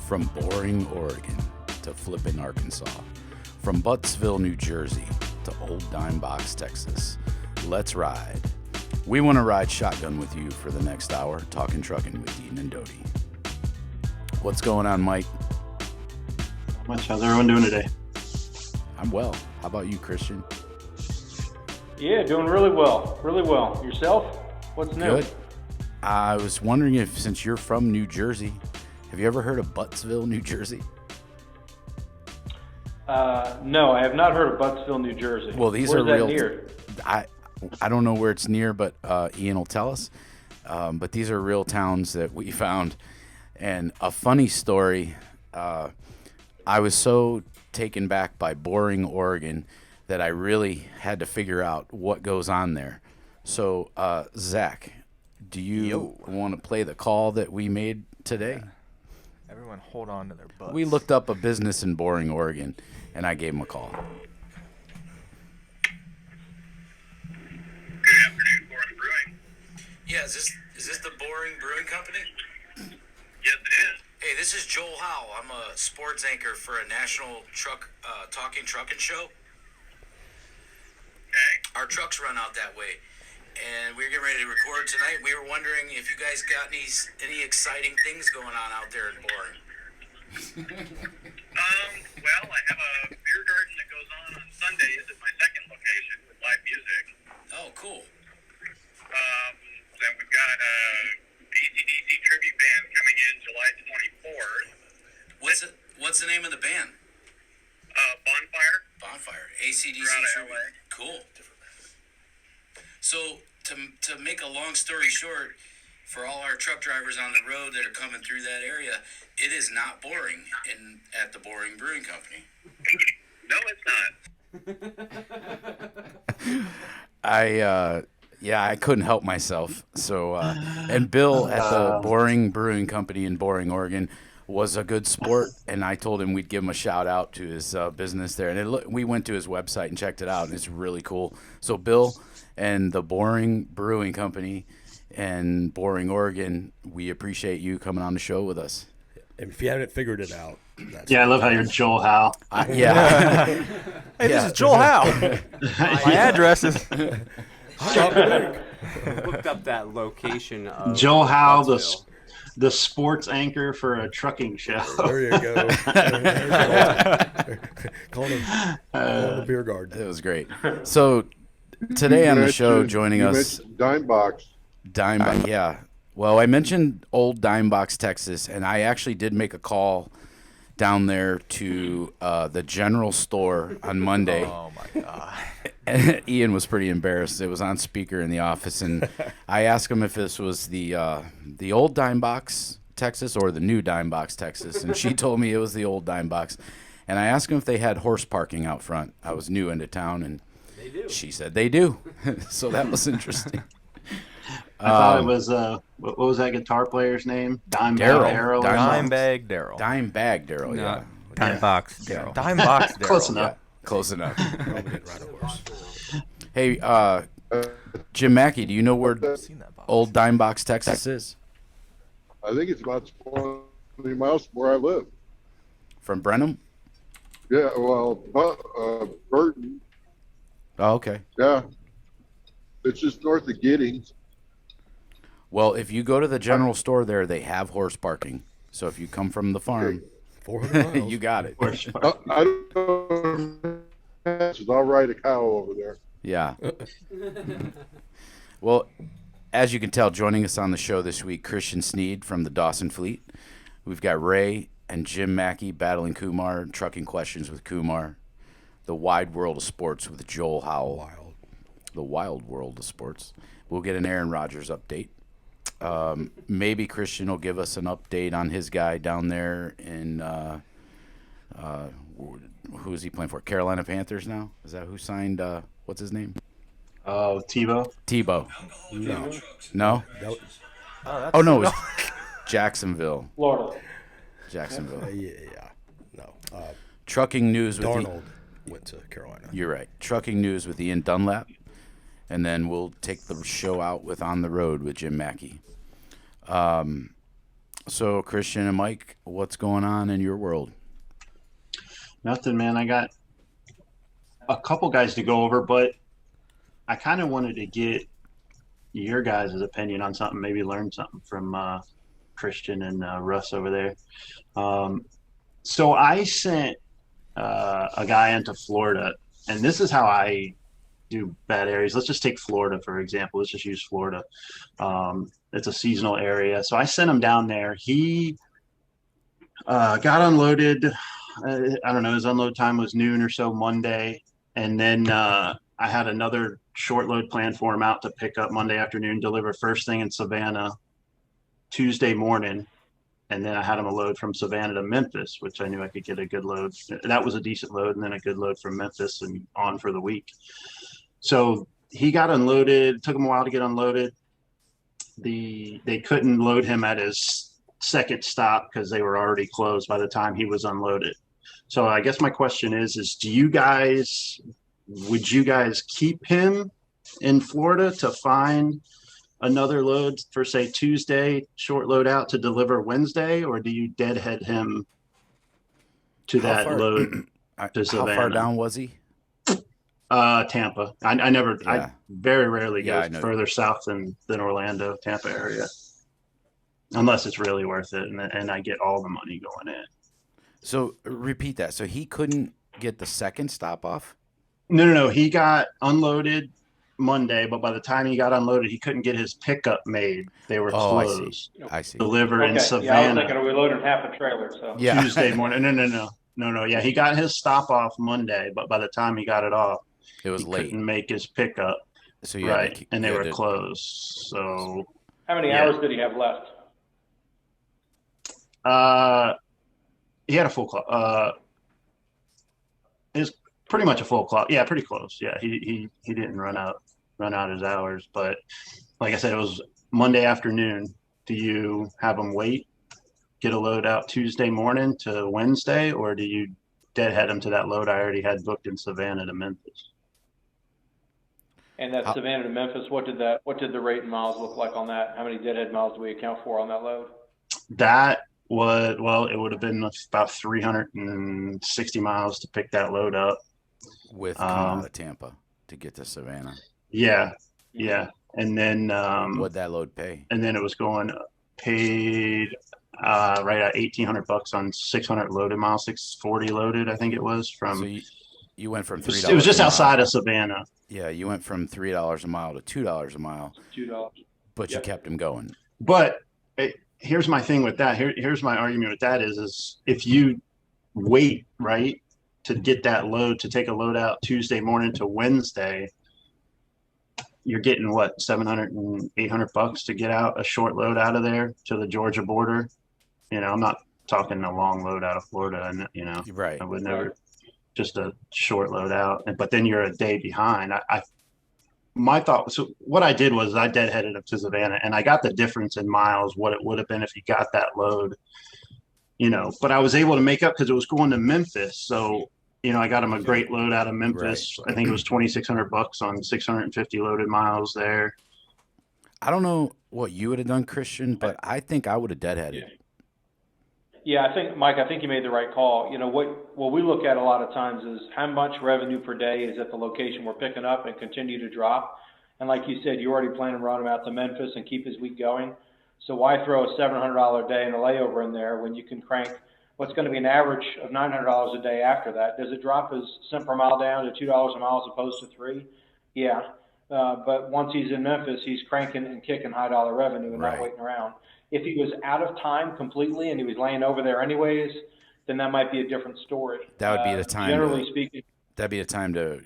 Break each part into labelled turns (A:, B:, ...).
A: From Boring, Oregon to Flippin, Arkansas. From Buttsville, New Jersey to Old Dime Box, Texas. Let's ride. We want to ride shotgun with you for the next hour, talking trucking with Deaton and Doty. What's going on, Mike?
B: Not much. How's everyone doing today?
A: I'm well. How about you, Christian?
C: Yeah, doing really well. Really well. Yourself? What's new?
A: Good. I was wondering if, since you're from New Jersey, have you ever heard of Buttsville, New Jersey?
C: No, I have not heard of Buttsville, New Jersey.
A: Well, these
C: Where's
A: are
C: that
A: real.
C: near?
A: I don't know where it's near, but Ian will tell us. But these are real towns that we found. And a funny story, I was so taken back by Boring, Oregon, that I really had to figure out what goes on there. So, Zach, do you want to play the call that we made today?
D: Yeah. Everyone hold on to their butts.
A: We looked up a business in Boring, Oregon, and I gave him a call.
E: Good afternoon, Boring Brewing.
A: Yeah, is this the Boring Brewing Company?
E: Yes, it is.
A: Hey, this is Joel Howe. I'm a sports anchor for a national Talkin Truckin show.
E: Okay.
A: Our trucks run out that way, and we're getting ready to record tonight. We were wondering if you guys got any exciting things going on out there in Boring.
E: Well, I have a beer garden that goes on Sundays at my second location with live music.
A: Oh, cool.
E: Then we've got a AC/DC tribute band coming in July 24th.
A: What's the name of the band?
E: Bonfire.
A: AC/DC
E: They're out of
A: tribute.
E: LA.
A: Cool. So to make a long story short, for all our truck drivers on the road that are coming through that area, it is not boring at the Boring Brewing Company.
E: No, it's not.
A: I couldn't help myself. So and Bill at the Boring Brewing Company in Boring, Oregon, was a good sport, and I told him we'd give him a shout out to his business there. And we went to his website and checked it out, and it's really cool. So Bill and the Boring Brewing Company in Boring, Oregon, we appreciate you coming on the show with us.
F: And if you haven't figured it out,
B: Yeah, I love how you're Joel Howe.
A: Yeah.
D: Hey, this is Joel Howe. My address is.
G: Looked up that location of
B: Joel Howe,
G: Buttsville.
B: the sports anchor for a trucking show.
F: there you go. Calling him the beer garden.
A: It was great. So today on the show, joining us,
H: Dime Box.
A: Dime, yeah. Well, I mentioned Old Dime Box, Texas, and I actually did make a call down there to the general store on Monday.
D: Oh my God.
A: And Ian was pretty embarrassed. It was on speaker in the office, and I asked him if this was the old Dime Box, Texas, or the new Dime Box, Texas, and she told me it was the old Dime Box. And I asked him if they had horse parking out front. I was new into town, and
G: They do.
A: she said they do. So that was interesting.
B: I thought it was what was that guitar player's name?
A: Daryl.
B: Daryl.
D: Dimebag Daryl.
A: Dime Bag Daryl, yeah.
G: Dime Box.
A: Daryl.
D: Dime Box Daryl.
B: Close enough.
A: Close enough. Hey, Jim Mackey, do you know where
D: I've seen that box.
A: Old Dime Box, Texas is?
H: I think it's about 20 miles from where I live.
A: From Brenham?
H: Yeah, well, Burton.
A: Oh, okay.
H: Yeah. It's just north of Giddings.
A: Well, if you go to the general store there, they have horse parking. So if you come from the farm,
F: 400 miles.
A: you got it.
H: I don't know. I'll ride a cow over there.
A: Yeah. Well, as you can tell, joining us on the show this week, Christian Sneed from the Dawson Fleet. We've got Ray and Jim Mackey battling Kumar, trucking questions with Kumar. The Wide World of Sports with Joel Howell. The Wild World of Sports. We'll get an Aaron Rodgers update. Maybe Christian will give us an update on his guy down there in who is he playing for? Carolina Panthers now? Is that who signed? What's his name?
B: Oh, Tebow.
A: Tebow.
F: No.
A: No?
D: Oh,
A: Oh no, it was Jacksonville.
C: Florida.
A: Jacksonville.
F: Yeah. No.
A: Trucking news with
F: Darnold went to Carolina.
A: You're right. Trucking news with Ian Dunlap, and then we'll take the show out with On the Road with Jim Mackey. So, Christian and Mike, what's going on in your world?
B: Nothing, man. I got a couple guys to go over, but I kind of wanted to get your guys' opinion on something, maybe learn something from Christian and Russ over there. So I sent a guy into Florida, and this is how I do bad areas. Let's just take Florida, for example. Let's just use Florida. It's a seasonal area. So I sent him down there. He got unloaded. I don't know. His unload time was noon or so Monday. And then I had another short load planned for him out to pick up Monday afternoon, deliver first thing in Savannah Tuesday morning. And then I had him a load from Savannah to Memphis, which I knew I could get a good load. That was a decent load, and then a good load from Memphis and on for the week. So he got unloaded. Took him a while to get unloaded. They couldn't load him at his second stop because they were already closed by the time he was unloaded. So I guess my question is would you guys keep him in Florida to find another load for, say, Tuesday, short load out to deliver Wednesday, or do you deadhead him to load to Savannah?
A: How far down was he?
B: Tampa. I very rarely go further south than Orlando, Tampa area, unless it's really worth it and I get all the money going in.
A: So repeat that. So he couldn't get the second stop off?
B: No. He got unloaded Monday, but by the time he got unloaded, he couldn't get his pickup made. They were closed.
A: I see.
B: Deliver in Savannah.
C: Yeah, I was thinking we loaded half a trailer. So
B: Tuesday morning. No. Yeah, he got his stop off Monday, but by the time he got it off,
A: it was late.
B: Couldn't make his pickup.
A: So
B: and they were closed. So
C: how many hours did he have left?
B: He had a full clock. It was pretty much a full clock. Yeah, pretty close. Yeah, he didn't run out his hours, but like I said, it was Monday afternoon. Do you have him wait, get a load out Tuesday morning to Wednesday, or do you deadhead him to that load I already had booked in Savannah to Memphis?
C: And that Savannah to Memphis, what did the rate in miles look like on that? How many deadhead miles do we account for on that load?
B: That was, it would have been about 360 miles to pick that load up.
A: With coming out of Tampa to get to Savannah.
B: Yeah. And then
A: what'd that load pay?
B: And then it was paid right at $1,800 on 600 loaded miles, 640 loaded, I think it was from.
A: So you went from $3.
B: It was just outside of Savannah.
A: Yeah, you went from $3 a mile to $2 a mile.
C: $2.
A: But you kept him going.
B: But here's my thing with that. Here's my argument with that is if you wait, right, to get that load, to take a load out Tuesday morning to Wednesday, you're getting what, $700 and $800 to get out a short load out of there to the Georgia border. I'm not talking a long load out of Florida, and
A: right.
B: I would never just a short load out. But then you're a day behind. My thought. So what I did was I deadheaded up to Savannah, and I got the difference in miles, what it would have been if he got that load. But I was able to make up because it was going to Memphis. So I got him a great load out of Memphis. Right. I think it was $2,600 on 650 loaded miles there.
A: I don't know what you would have done, Christian, but I think I would have deadheaded.
C: Yeah, I think, Mike, you made the right call. What we look at a lot of times is how much revenue per day is at the location we're picking up and continue to drop. And like you said, you already plan to run him out to Memphis and keep his week going. So why throw a $700 a day and a layover in there when you can crank what's going to be an average of $900 a day after that? Does it drop his cent per mile down to $2 a mile as opposed to $3? Yeah. But once he's in Memphis, he's cranking and kicking high dollar revenue and not waiting around. If he was out of time completely and he was laying over there anyways, then that might be a different story.
A: That would be the time.
C: Generally speaking.
A: That'd be a time to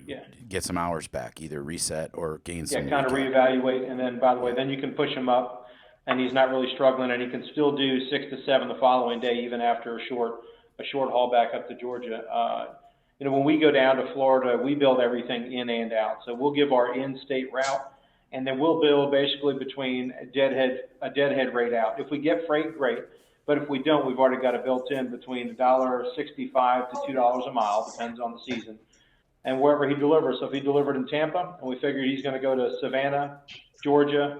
A: get some hours back, either reset or gain some.
C: Yeah, kind of reevaluate. And then, by the way, then you can push him up and he's not really struggling, and he can still do 6 to 7 the following day, even after a short haul back up to Georgia. When we go down to Florida, we build everything in and out. So we'll give our in-state route, and then we'll build basically between a deadhead rate out. If we get freight, great. But if we don't, we've already got it built in between $1.65 to $2 a mile, depends on the season, and wherever he delivers. So if he delivered in Tampa, and we figured he's going to go to Savannah, Georgia,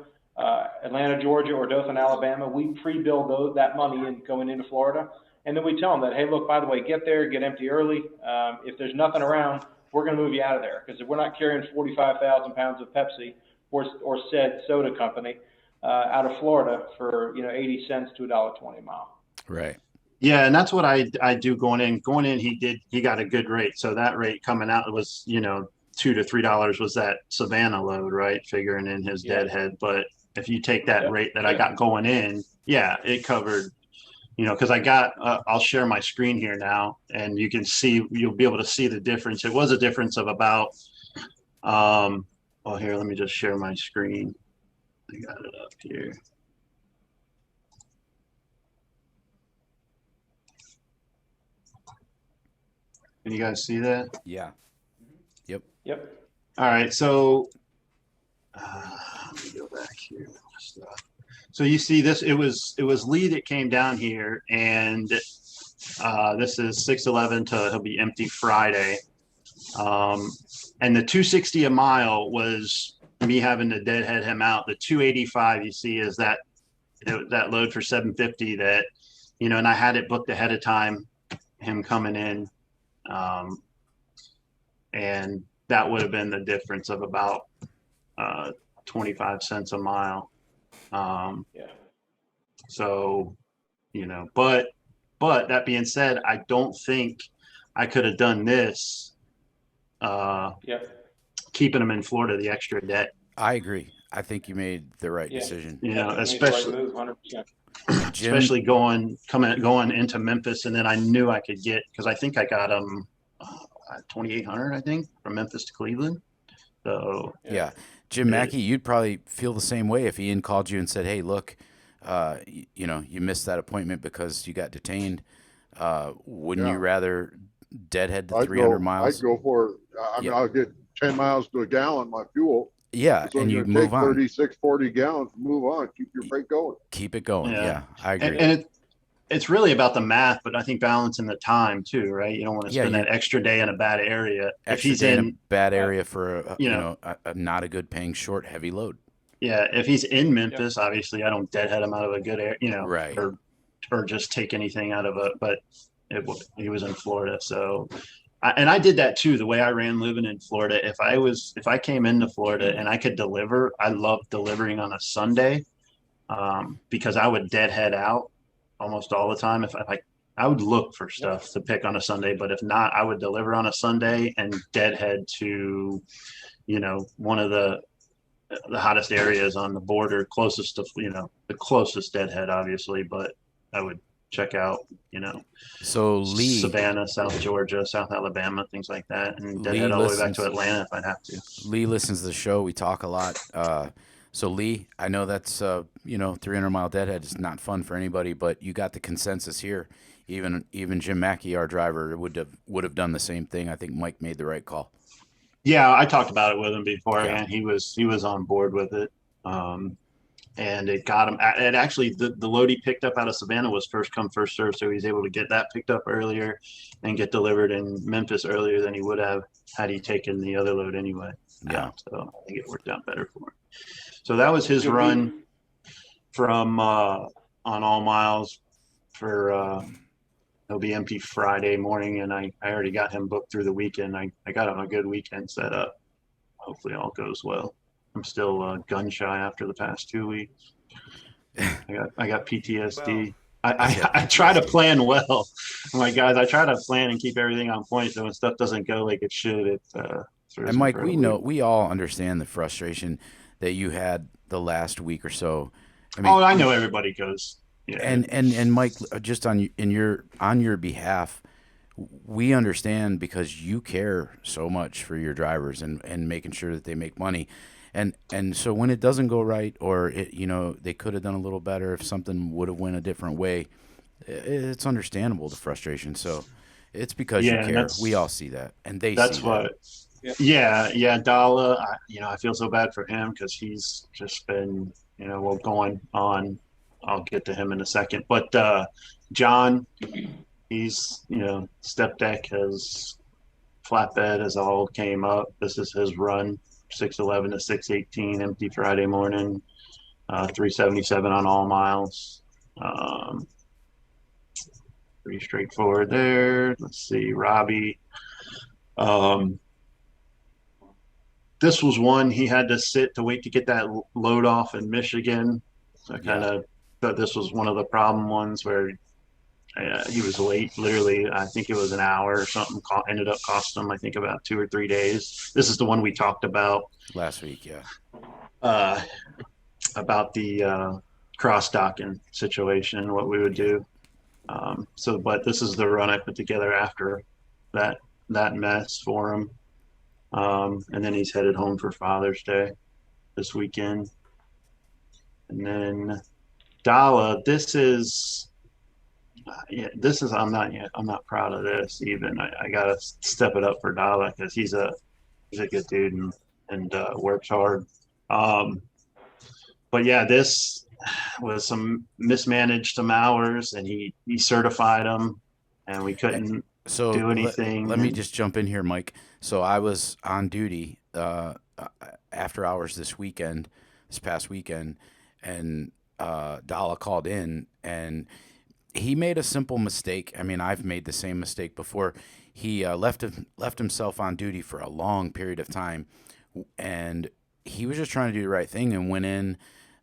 C: Atlanta, Georgia, or Dothan, Alabama, we pre-bill that money in going into Florida. And then we tell them that, hey, look, by the way, get there, get empty early. If there's nothing around, we're going to move you out of there. Because if we're not carrying 45,000 pounds of Pepsi or said soda company out of Florida for, 80 cents to $1.20 a mile.
A: Right.
B: Yeah, and that's what I do going in. Going in, he got a good rate. So that rate coming out was, $2 to $3 was that Savannah load, right? Figuring in his deadhead. But if you take that rate that I got going in, it covered, because I got, I'll share my screen here now, and you'll be able to see the difference. It was a difference of about, here, let me just share my screen. I got it up here. Can you guys see that?
A: Yeah.
C: Yep.
B: All right. So let me go back here. So you see this, it was Lee that came down here, and this is 611 to, he'll be empty Friday. And the 260 a mile was me having to deadhead him out. The 285 you see is that load for 750 that, and I had it booked ahead of time, him coming in. And that would have been the difference of about 25 cents a mile. So, but that being said, I don't think I could have done this, keeping them in Florida the extra day.
A: I agree. I think you made the right decision.
B: Especially,
A: Jim,
B: especially going into Memphis, and then I knew I could get, because I think I got them 2,800, I think, from Memphis to Cleveland. So
A: Jim Mackey, you'd probably feel the same way if Ian called you and said, "Hey, look, you missed that appointment because you got detained. Wouldn't you rather deadhead the 300 miles?"
H: I'd go for it. I mean, I'll get 10 miles to a gallon my fuel.
A: Yeah,
H: so
A: and you move on.
H: 36, 40 gallons, move on, keep your freight going.
A: Keep it going. Yeah, I agree.
B: And it's really about the math, but I think balancing the time too, right? You don't want to spend that extra day in a bad area. If he's in
A: a bad area for a not a good paying short heavy load.
B: Yeah, if he's in Memphis, obviously I don't deadhead him out of a good area,
A: right,
B: or just take anything out of it. But he was in Florida, so. And I did that too. The way I ran living in Florida, if I came into Florida and I could deliver, I loved delivering on a Sunday, because I would deadhead out almost all the time. If I would look for stuff to pick on a Sunday, but if not, I would deliver on a Sunday and deadhead to, one of the hottest areas on the border, closest to, the closest deadhead, obviously, but I would check out,
A: so Lee,
B: Savannah, South Georgia, South Alabama, things like that, and deadhead all the way back to Atlanta if I'd have to.
A: Lee listens to the show. We talk a lot. So Lee, I know that's 300-mile deadhead is not fun for anybody, but you got the consensus here. Even Jim Mackey, our driver, would have done the same thing. I think Mike made the right call.
B: Yeah, I talked about it with him before, and he was on board with it. And it got him. And actually, the load he picked up out of Savannah was first come, first serve, so he was able to get that picked up earlier and get delivered in Memphis earlier than he would have had he taken the other load anyway.
A: Yeah.
B: So I think it worked out better for him. So that was his run from on all miles for he'll be empty Friday morning, and I already got him booked through the weekend. I got him a good weekend set up. Hopefully all goes well. I'm still gun shy after the past 2 weeks. I got PTSD. Well, I try to plan well. My guys, I try to plan and keep everything on point. So when stuff doesn't go like it should,
A: and Mike, we all understand the frustration that you had the last week or so.
B: I mean, I know everybody goes. Yeah.
A: And Mike, just on your behalf, we understand because you care so much for your drivers and making sure that they make money. And so when it doesn't go right, or they could have done a little better if something would have went a different way, it's understandable, the frustration. So it's because you care. We all see that, and they see that.
B: Yeah, Dalla. I feel so bad for him because he's just been, going on. I'll get to him in a second, but John, he's step deck has flatbed has all came up. This is his run. 611 to 618 empty Friday morning. 377 on all miles. Pretty straightforward there. Let's see, Robbie. This was one he had to sit to wait to get that load off in Michigan. So I kind of thought this was one of the problem ones where he was late. Literally, I think it was an hour or something. Ended up costing him, I think, about 2 or 3 days. This is the one we talked about
A: last week. Yeah.
B: About the cross docking situation, what we would do. But this is the run I put together after that mess for him. And then he's headed home for Father's Day this weekend. And then Dala, I'm not proud of this even. I gotta step it up for Dala because he's a good dude and works hard. But yeah, this was mismanaged some hours, and he certified them, and we couldn't do anything.
A: Let me just jump in here, Mike. So I was on duty after hours this past weekend, and Dala called in, and he made a simple mistake. I mean, I've made the same mistake before. He left himself on duty for a long period of time, and he was just trying to do the right thing and went in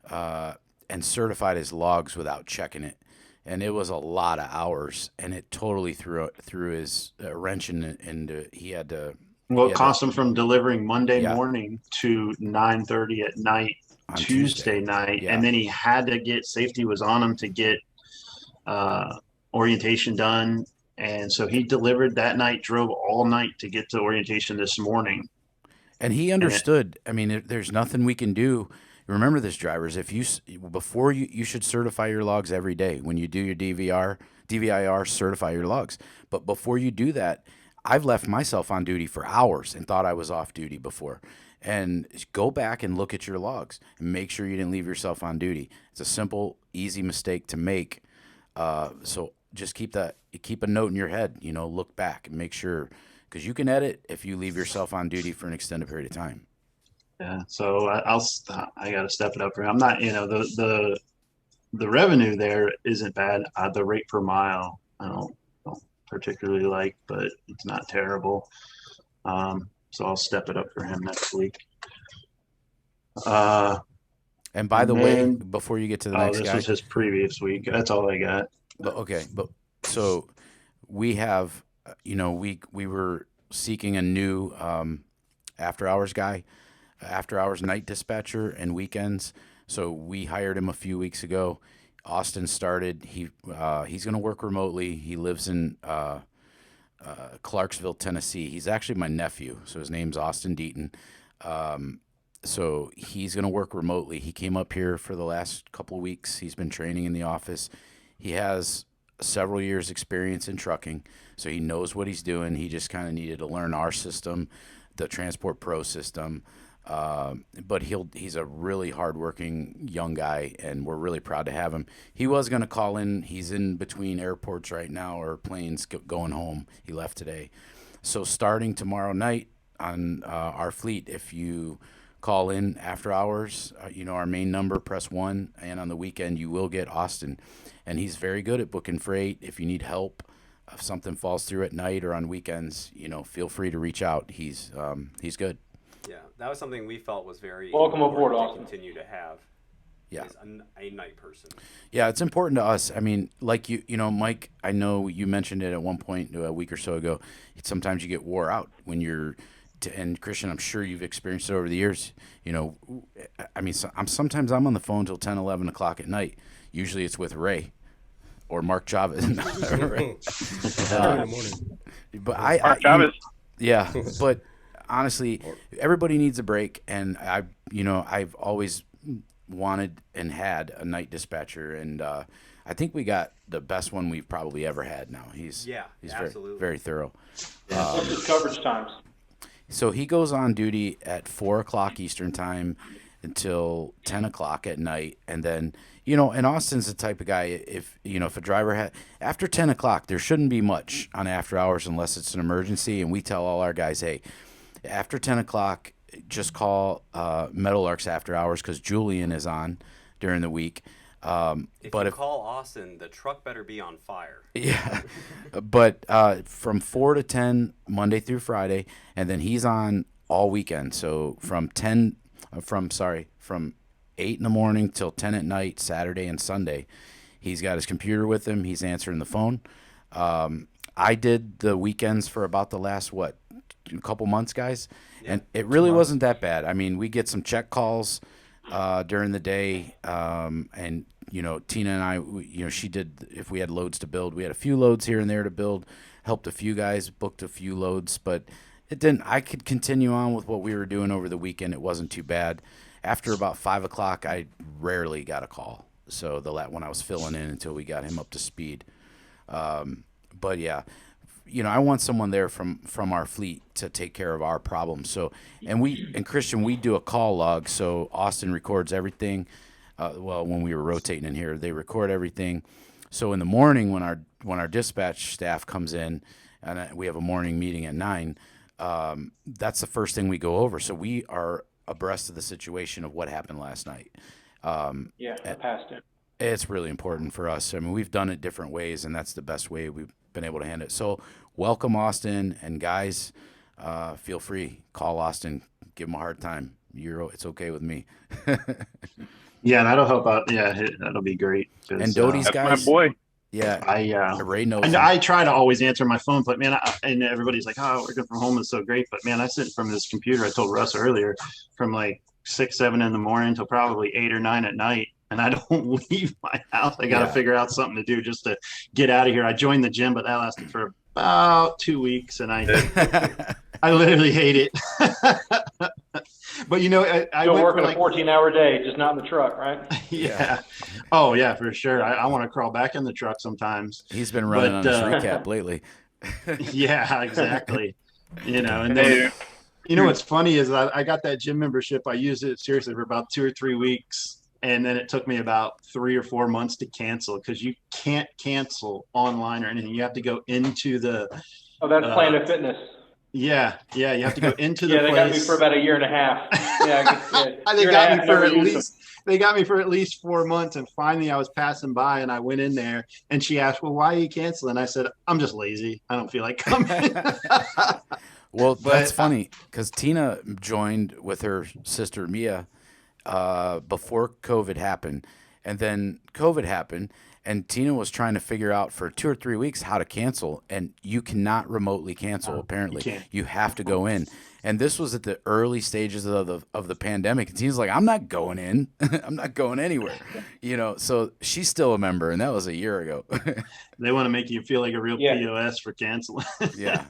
A: and certified his logs without checking it. And it was a lot of hours, and it totally threw his wrench in, and he had to.
B: Well, it cost him from delivering Monday morning to 9:30 at night on Tuesday night, and then he had to get safety was on him to get orientation done, and so he delivered that night, drove all night to get to orientation this morning.
A: And he understood. I mean, there's nothing we can do. Remember this, drivers. If you should certify your logs every day. When you do your DVIR, certify your logs. But before you do that, I've left myself on duty for hours and thought I was off duty before. And go back and look at your logs and make sure you didn't leave yourself on duty. It's a simple, easy mistake to make. So just keep a note in your head. Look back and make sure, because you can edit if you leave yourself on duty for an extended period of time.
B: Yeah, so I got to step it up for him. I'm not, the revenue there isn't bad. The rate per mile I don't particularly like, but it's not terrible. So I'll step it up for him next week.
A: And by the way, before you get to the next guy,
B: this was his previous week. That's all I got.
A: But so we have, we were seeking a new after hours guy. After hours night dispatcher and weekends. So we hired him a few weeks ago. Austin started. He's going to work remotely. He lives in Clarksville, Tennessee. He's actually my nephew, so his name's Austin Deaton. So he's going to work remotely. He came up here for the last couple of weeks. He's been training in the office. He has several years experience in trucking, so he knows what he's doing. He just kind of needed to learn our system, the Transport Pro system. But he's a really hardworking young guy, and we're really proud to have him. He was going to call in. He's in between airports right now, or planes going home. He left today. So starting tomorrow night on our fleet, if you call in after hours, our main number, press 1, and on the weekend you will get Austin. And he's very good at booking freight. If you need help, if something falls through at night or on weekends, feel free to reach out. He's good.
G: Yeah, that was something we felt was very
C: welcome aboard,
G: to
C: Austin.
G: continue to have.
A: Yeah,
G: a night person. Yeah,
A: it's important to us. I mean, like Mike, I know you mentioned it at one point a week or so ago. Sometimes you get wore out when you're, and Christian, I'm sure you've experienced it over the years. I mean, sometimes I'm on the phone till 10, 11 o'clock at night. Usually it's with Ray or Mark Chavez. But
E: Mark Chavez.
A: Yeah, but honestly, everybody needs a break, and I've always wanted and had a night dispatcher, and I think we got the best one we've probably ever had now. He's
G: absolutely
A: very thorough.
C: What's his coverage times?
A: So he goes on duty at 4 o'clock Eastern time until 10 o'clock at night, and then and Austin's the type of guy, if a driver after 10 o'clock, there shouldn't be much on after hours unless it's an emergency, and we tell all our guys, hey, after 10 o'clock, just call Metal Arcs after hours, because Julian is on. during the week.
G: If
A: but
G: you call Austin, the truck better be on fire.
A: Yeah, but from 4 to 10 Monday through Friday, and then he's on all weekend. So from 8 in the morning till 10 at night, Saturday and Sunday, he's got his computer with him. He's answering the phone. I did the weekends for about the last a couple months, guys, and it really wasn't that bad. I mean, we get some check calls during the day, and Tina and I, she did, if we had loads to build, we had a few loads here and there to build, helped a few guys, booked a few loads, but it didn't, I could continue on with what we were doing over the weekend. It wasn't too bad. After about 5 o'clock, I rarely got a call. So when I was filling in until we got him up to speed. But yeah, I want someone there from our fleet to take care of our problems. So, and Christian, we do a call log. So Austin records everything. When we were rotating in here, they record everything. So in the morning, when our dispatch staff comes in, and we have a morning meeting at 9, that's the first thing we go over. So we are abreast of the situation of what happened last night.
C: Past it.
A: It's really important for us. I mean, we've done it different ways, and that's the best way we've been able to handle it. So welcome, Austin, and guys, feel free, call Austin, give him a hard time. It's okay with me.
B: Yeah, that'll help out. Yeah, that'll be great.
A: And Doty's guys,
H: my boy.
A: Yeah, Ray knows.
B: And I try to always answer my phone, but man, and everybody's like, "Oh, working from home is so great." But man, I sit from this computer. I told Russ earlier, from like 6, 7 in the morning till probably 8 or 9 at night, and I don't leave my house. I got to figure out something to do just to get out of here. I joined the gym, but that lasted for about 2 weeks, and I literally hate it. But I
C: Still
B: went
C: working
B: for
C: a 14-hour day, just not in the truck, right?
B: Yeah. Oh yeah, for sure. I want to crawl back in the truck sometimes.
A: He's been running on his recap lately.
B: Yeah, exactly. And then what's funny is I got that gym membership. I used it seriously for about 2 or 3 weeks, and then it took me about 3 or 4 months to cancel, because you can't cancel online or anything. You have to go into the.
C: Oh, that's Planet Fitness.
B: Yeah. You have to go into the
C: they
B: place.
C: got me for about a year and a half.
B: They got me for at least 4 months, and finally I was passing by and I went in there, and she asked, "Well, why are you canceling?" I said, "I'm just lazy. I don't feel like coming."
A: Well, that's funny, because Tina joined with her sister Mia before COVID happened, and then COVID happened. And Tina was trying to figure out for 2 or 3 weeks how to cancel, and you cannot remotely cancel. Apparently, you have to go in. And this was at the early stages of the pandemic. And Tina's like, "I'm not going in. I'm not going anywhere." So she's still a member, and that was a year ago.
B: They want to make you feel like a real POS for canceling.
A: Yeah.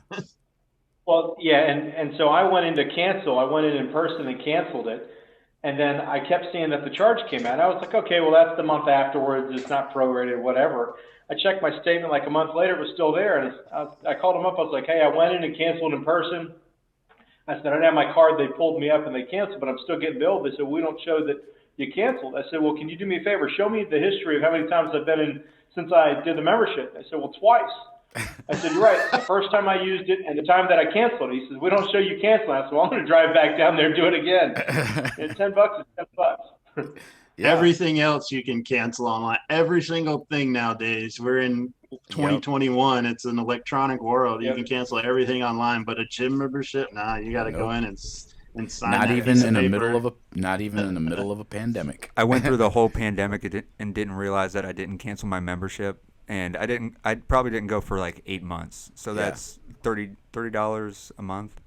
C: Well, yeah, and so I went in to cancel. I went in person and canceled it. And then I kept seeing that the charge came out. I was like, okay, well, that's the month afterwards. It's not prorated or whatever. I checked my statement like a month later. It was still there. And I called them up. I was like, hey, I went in and canceled in person. I said, I didn't have my card. They pulled me up and they canceled, but I'm still getting billed. They said, we don't show that you canceled. I said, well, can you do me a favor? Show me the history of how many times I've been in since I did the membership. They said, well, twice. I said, you're right. The first time I used it and the time that I canceled. He says, we don't show you canceling. I said, well, I'm going to drive back down there and do it again. And $10 is $10.
B: Yeah. Everything else you can cancel online. Every single thing nowadays. We're in 2021. It's an electronic world. You can cancel everything online, but a gym membership, you got to go in and sign.
A: Not even in the middle of a pandemic.
I: I went through the whole pandemic and didn't realize that I didn't cancel my membership. And I probably didn't go for like 8 months. So that's $30 a month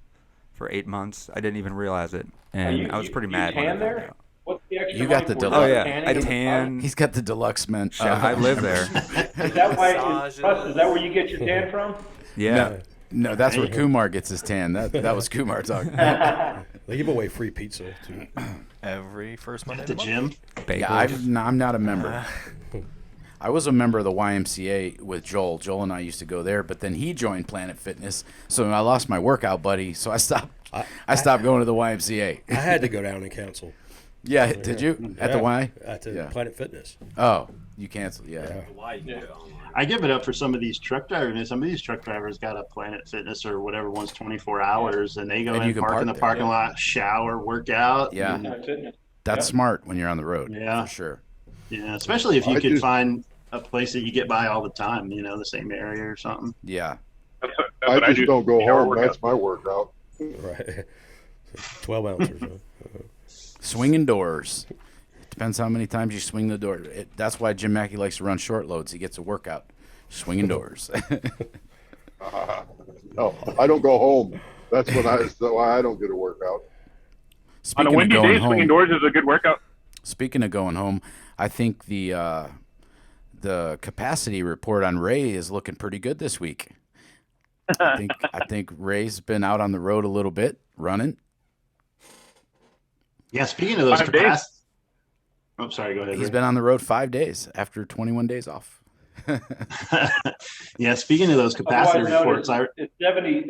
I: for 8 months. I didn't even realize it. And I was pretty mad.
C: You tan there? What's the extra
A: You got the deluxe.
I: Oh, yeah. I tan.
A: He's got the deluxe, man.
I: I live there.
C: Is that where you get your tan from?
I: Yeah.
A: No, that's where Kumar gets his tan. That was Kumar talking.
F: They give away free pizza too.
D: Every first Monday.
B: At the gym?
A: Yeah, I'm not a member. I was a member of the YMCA with Joel. Joel and I used to go there, but then he joined Planet Fitness, so I lost my workout buddy. So I stopped. I stopped going to the YMCA.
F: I had to go down and cancel.
A: Yeah, did you at the Y?
F: At Planet Fitness.
A: Oh, you canceled? Yeah.
G: Why you do it online?
B: I give it up for some of these truck drivers. And some of these truck drivers got a Planet Fitness or whatever one's 24 hours, and they go in, park in the parking lot, shower, work out.
A: Yeah, that's smart when you're on the road.
B: Yeah,
A: for sure.
B: Yeah, especially if you
H: I
B: could
H: just-
B: find a place that you get by all the time, the same area or something.
A: Yeah.
E: That's
H: I
E: what
H: just
E: do.
H: don't go
E: 8 hour
H: home.
E: workout.
H: That's my workout.
F: Right. 12 ounces. Huh?
A: Swinging doors. Depends how many times you swing the door. That's why Jim Mackey likes to run short loads. He gets a workout swinging doors.
H: No, I don't go home. That's why I don't get a workout.
E: On
A: Speaking
E: a
A: of
E: windy
A: going
E: day, swinging
A: home,
E: doors is a good workout.
A: speaking of going home, I think the capacity report on Ray is looking pretty good this week. I think Ray's been out on the road a little bit, running.
B: Yeah, speaking of those
E: 5 days.
B: capacity. Oh, sorry. Go ahead.
A: He's
B: Rick.
A: been on the road 5 days after 21 days off.
B: Yeah, speaking of those capacity
C: Otherwise known
B: reports,
C: as- it's 70.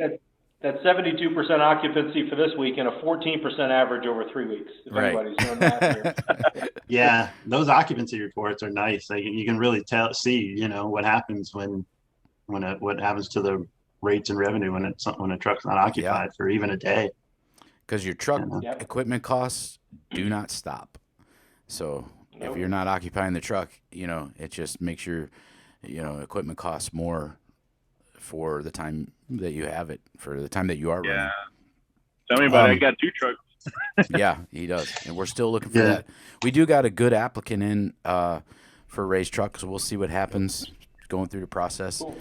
C: That's 72% occupancy for this week and a 14% average over 3 weeks. If
A: Right.
C: anybody's doing that here.
B: yeah, those occupancy reports are nice. Like, you can really see, what happens what happens to the rates and revenue when a truck's not occupied for even a day.
A: Because your truck
C: Yep.
A: equipment costs do not stop. So if you're not occupying the truck, it just makes your, equipment costs more for the time that you have it, for the time that you are running.
E: Yeah. Tell me about it. I got 2 trucks.
A: Yeah, he does. And we're still looking for
B: Yeah.
A: that. We do got a good applicant in for Ray's truck, so we'll see what happens going through the process.
C: Cool.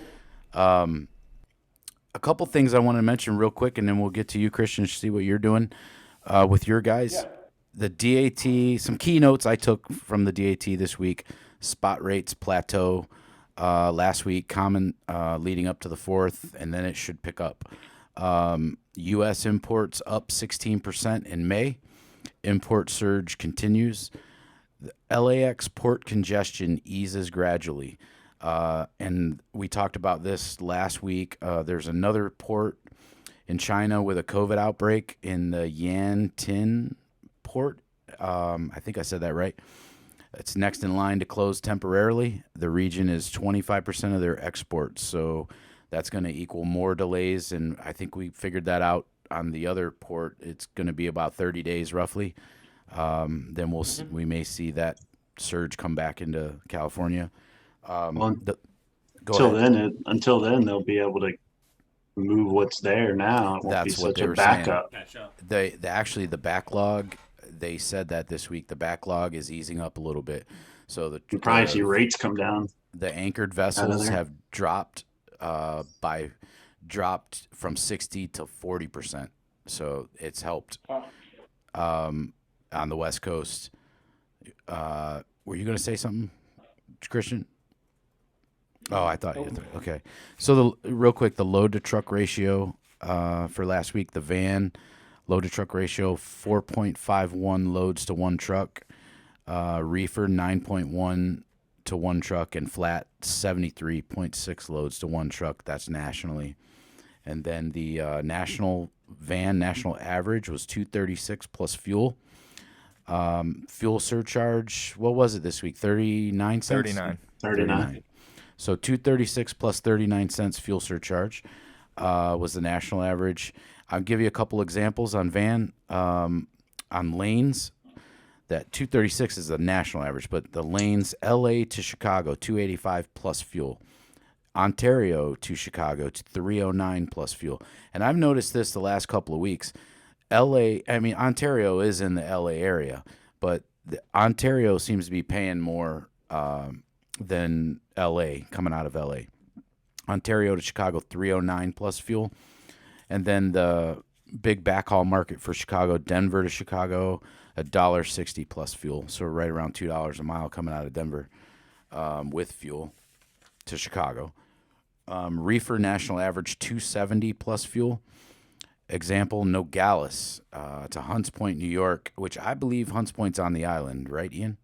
A: A couple things I want to mention real quick, and then we'll get to you, Christian, to see what you're doing with your guys.
C: Yeah.
A: The DAT, some keynotes I took from the DAT this week. Spot rates plateau last week, common leading up to the 4th, and then it should pick up. U.S. imports up 16% in May. Import surge continues. The LAX port congestion eases gradually. And we talked about this last week. There's another port in China with a COVID outbreak in the Yantian port. I think I said that right. It's next in line to close temporarily. The region is 25% of their exports, so that's going to equal more delays. And I think we figured that out on the other port. It's going to be about 30 days roughly. Then we may see that surge come back into California.
B: Well,
A: Go ahead.
B: until then, they'll be able to move what's there now. It won't
A: That's
B: be
A: what
B: such
A: they
B: a
A: were saying.
B: backup.
A: Actually the backlog, they said that this week the backlog is easing up a little bit. So
B: You probably see rates come down.
A: the anchored vessels
B: there.
A: have dropped from 60 to 40%. So it's helped on the West Coast. Were you going to say something, Christian? Oh, I thought you. Okay. So real quick, the load to truck ratio for last week, the van load to truck ratio 4.51 loads to one truck, reefer 9.1 to one truck, and flat 73.6 loads to one truck. That's nationally. And then the national average was 236 plus fuel. Fuel surcharge, what was it this week? 39 cents?
B: 39.
A: So 236 plus 39 cents fuel surcharge was the national average. I'll give you a couple examples on van. On lanes, that 236 is the national average, but the lanes LA to Chicago, 285 plus fuel. Ontario to Chicago, 309 plus fuel. And I've noticed this the last couple of weeks. Ontario is in the LA area, but Ontario seems to be paying more than LA, coming out of LA. Ontario to Chicago, 309 plus fuel. And then the big backhaul market for Chicago, Denver to Chicago, $1.60 plus fuel. So right around $2 a mile coming out of Denver with fuel to Chicago. Reefer national average, 270 plus fuel. Example, Nogales to Hunts Point, New York, which I believe Hunts Point's on the island, right, Ian?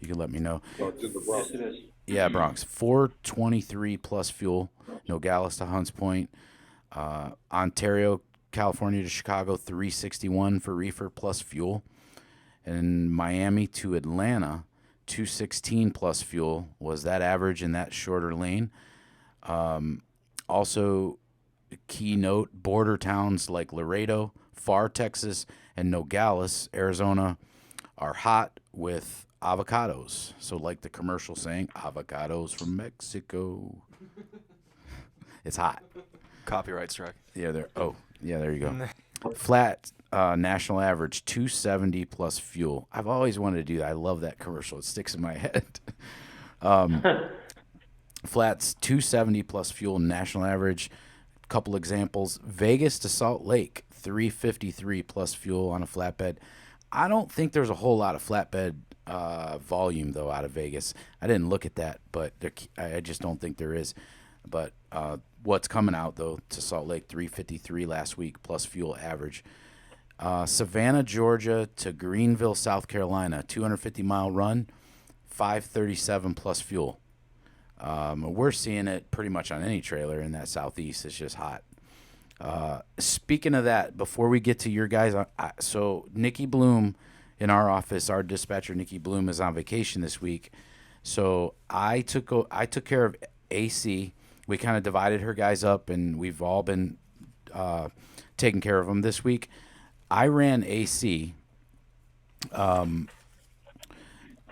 A: You can let me know.
C: Yes, it is.
A: Yeah, Bronx. 423 plus fuel. Nogales to Hunts Point. Ontario, California to Chicago, 361 for reefer plus fuel. And Miami to Atlanta, 216 plus fuel was that average in that shorter lane. Also, key note, border towns like Laredo, Pharr, Texas, and Nogales, Arizona, are hot with avocados. So like the commercial saying, avocados from Mexico. It's hot.
D: Copyright strike.
A: Yeah, there you go. Flat national average 270 plus fuel. I've always wanted to do that. I love that commercial. It sticks in my head. Flats 270 plus fuel national average. Couple examples: Vegas to Salt Lake 353 plus fuel on a flatbed. I don't think there's a whole lot of flatbed volume though out of Vegas. I didn't look at that, but I just don't think there is. But what's coming out though to Salt Lake 353 last week plus fuel average. Savannah, Georgia to Greenville, South Carolina, 250-mile run, 537 plus fuel. We're seeing it pretty much on any trailer in that southeast. It's just hot. Speaking of that, before we get to your guys, so Nikki Bloom in our office, our dispatcher Nikki Bloom is on vacation this week. So I took care of AC. We kind of divided her guys up, and we've all been taking care of them this week. I ran AC.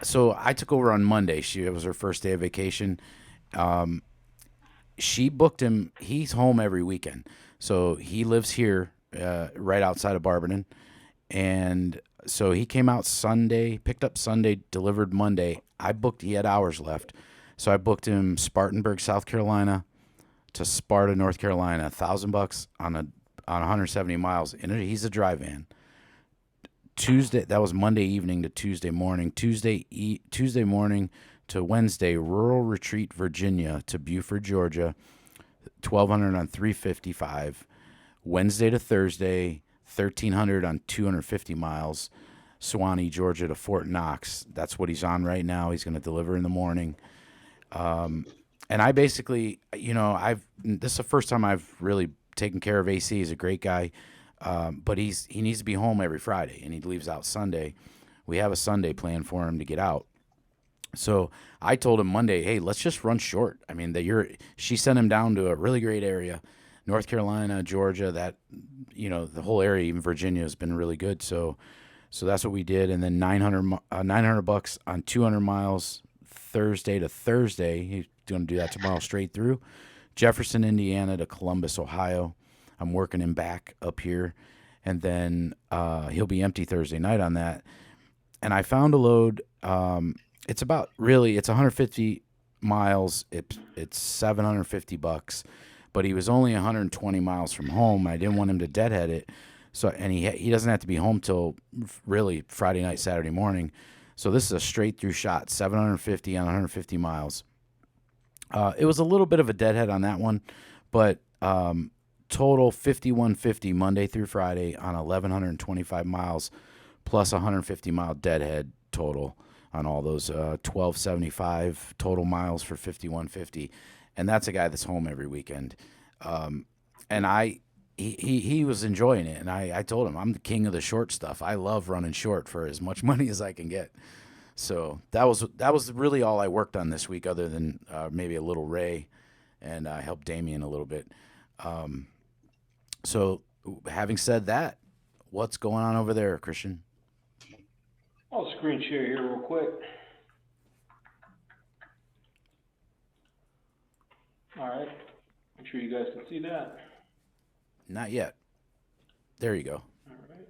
A: So I took over on Monday. It was her first day of vacation. She booked him. He's home every weekend. So he lives here right outside of Barberton. And so he came out Sunday, picked up Sunday, delivered Monday. He had hours left. So I booked him Spartanburg, South Carolina to Sparta, North Carolina, $1,000 on 170 miles. He's a dry van. Tuesday, that was Monday evening to Tuesday morning. Tuesday morning to Wednesday, Rural Retreat, Virginia to Buford, Georgia, 1,200 on 355. Wednesday to Thursday, 1,300 on 250 miles. Suwanee, Georgia to Fort Knox. That's what he's on right now. He's going to deliver in the morning. And I basically, this is the first time I've really taken care of AC. He's a great guy. But he needs to be home every Friday, and he leaves out Sunday. We have a Sunday plan for him to get out. So I told him Monday, hey, let's just run short. I mean, she sent him down to a really great area, North Carolina, Georgia. That the whole area, even Virginia, has been really good. So that's what we did. And then $900 on 200 miles Thursday to Thursday. He's going to do that tomorrow straight through. Jefferson, Indiana to Columbus, Ohio. I'm working him back up here, and then he'll be empty Thursday night on that. And I found a load. It's 150 miles. It's $750, but he was only 120 miles from home. I didn't want him to deadhead it, and he doesn't have to be home till really Friday night, Saturday morning. So this is a straight through shot, 750 on 150 miles. It was a little bit of a deadhead on that one, but total 5,150 Monday through Friday on 1,125 miles, plus 150 mile deadhead total on all those 1,275 total miles for 5,150, and that's a guy that's home every weekend. And he was enjoying it, and I told him I'm the king of the short stuff. I love running short for as much money as I can get. So that was really all I worked on this week, other than maybe a little Ray, and I helped Damien a little bit. So having said that, what's going on over there, Christian?
C: I'll screen share here real quick. All right. Make sure you guys can see that.
A: Not yet. There you go.
C: All right.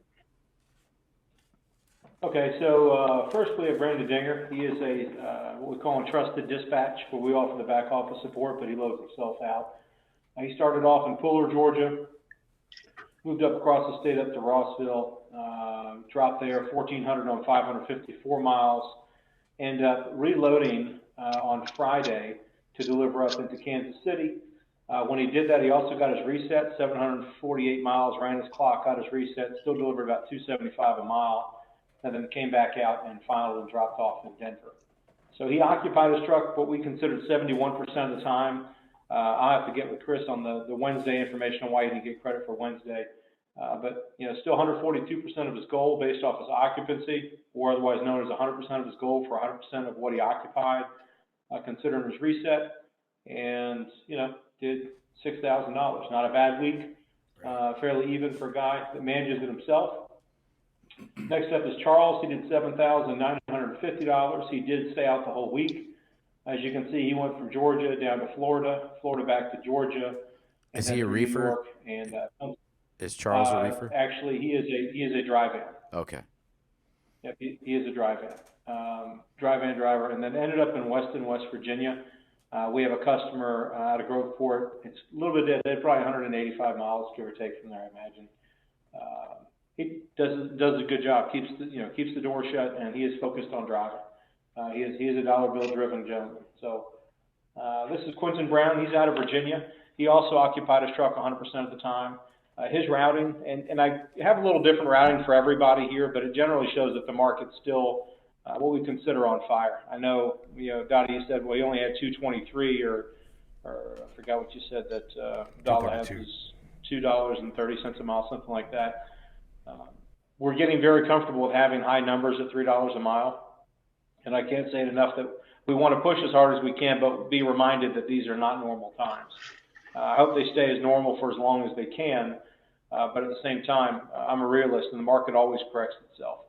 C: Okay, so first we have Brandon Dinger. He is what we call a trusted dispatch, where we offer the back office support, but he loads himself out. He started off in Fuller, Georgia, moved up across the state up to Rossville, dropped there 1,400 on 554 miles, ended up reloading on Friday to deliver up into Kansas City. When he did that, he also got his reset, 748 miles, ran his clock, got his reset, still delivered about 275 a mile, and then came back out and finally dropped off in Denver. So he occupied his truck what we considered 71% of the time. I'll have to get with Chris on the Wednesday information on why he didn't get credit for Wednesday. But still 142% of his goal based off his occupancy, or otherwise known as 100% of his goal for 100% of what he occupied, considering his reset, and did $6,000. Not a bad week, fairly even for a guy that manages it himself. Next up is Charles. He did $7,950. He did stay out the whole week. As you can see, he went from Georgia down to Florida, Florida back to Georgia.
A: Is he a reefer?
C: New York, and
A: is Charles a reefer?
C: Actually, he is a drive-in.
A: Okay.
C: Yep, he is a drive-in driver, and then ended up in Weston, West Virginia. We have a customer out of Groveport. It's a little bit dead, probably 185 miles, give or take, from there, I imagine. He does a good job, keeps the door shut, and he is focused on driving. He is a dollar bill driven gentleman. So this is Quentin Brown. He's out of Virginia. He also occupied his truck 100% of the time. His routing, and I have a little different routing for everybody here, but it generally shows that the market's still what we consider on fire. I know, Doty, you said, well, he only had 223, or I forgot what you said, that dollar has was $2.30 a mile, something like that. We're getting very comfortable with having high numbers at $3 a mile, and I can't say it enough that we want to push as hard as we can, but be reminded that these are not normal times. I hope they stay as normal for as long as they can, but at the same time, I'm a realist, and the market always corrects itself.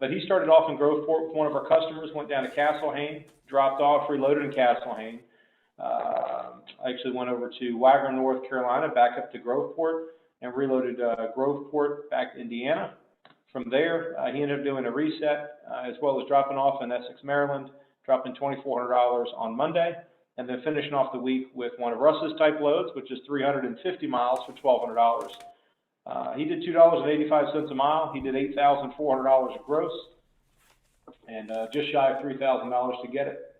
C: But he started off in Groveport with one of our customers, went down to Castlehane, dropped off, reloaded in Castlehane. Actually went over to Wagner, North Carolina, back up to Groveport, and reloaded Groveport back to Indiana. From there, he ended up doing a reset, as well as dropping off in Essex, Maryland, dropping $2,400 on Monday, and then finishing off the week with one of Russ's type loads, which is 350 miles for $1,200. He did $2.85 a mile. He did $8,400 gross, and just shy of $3,000 to get it.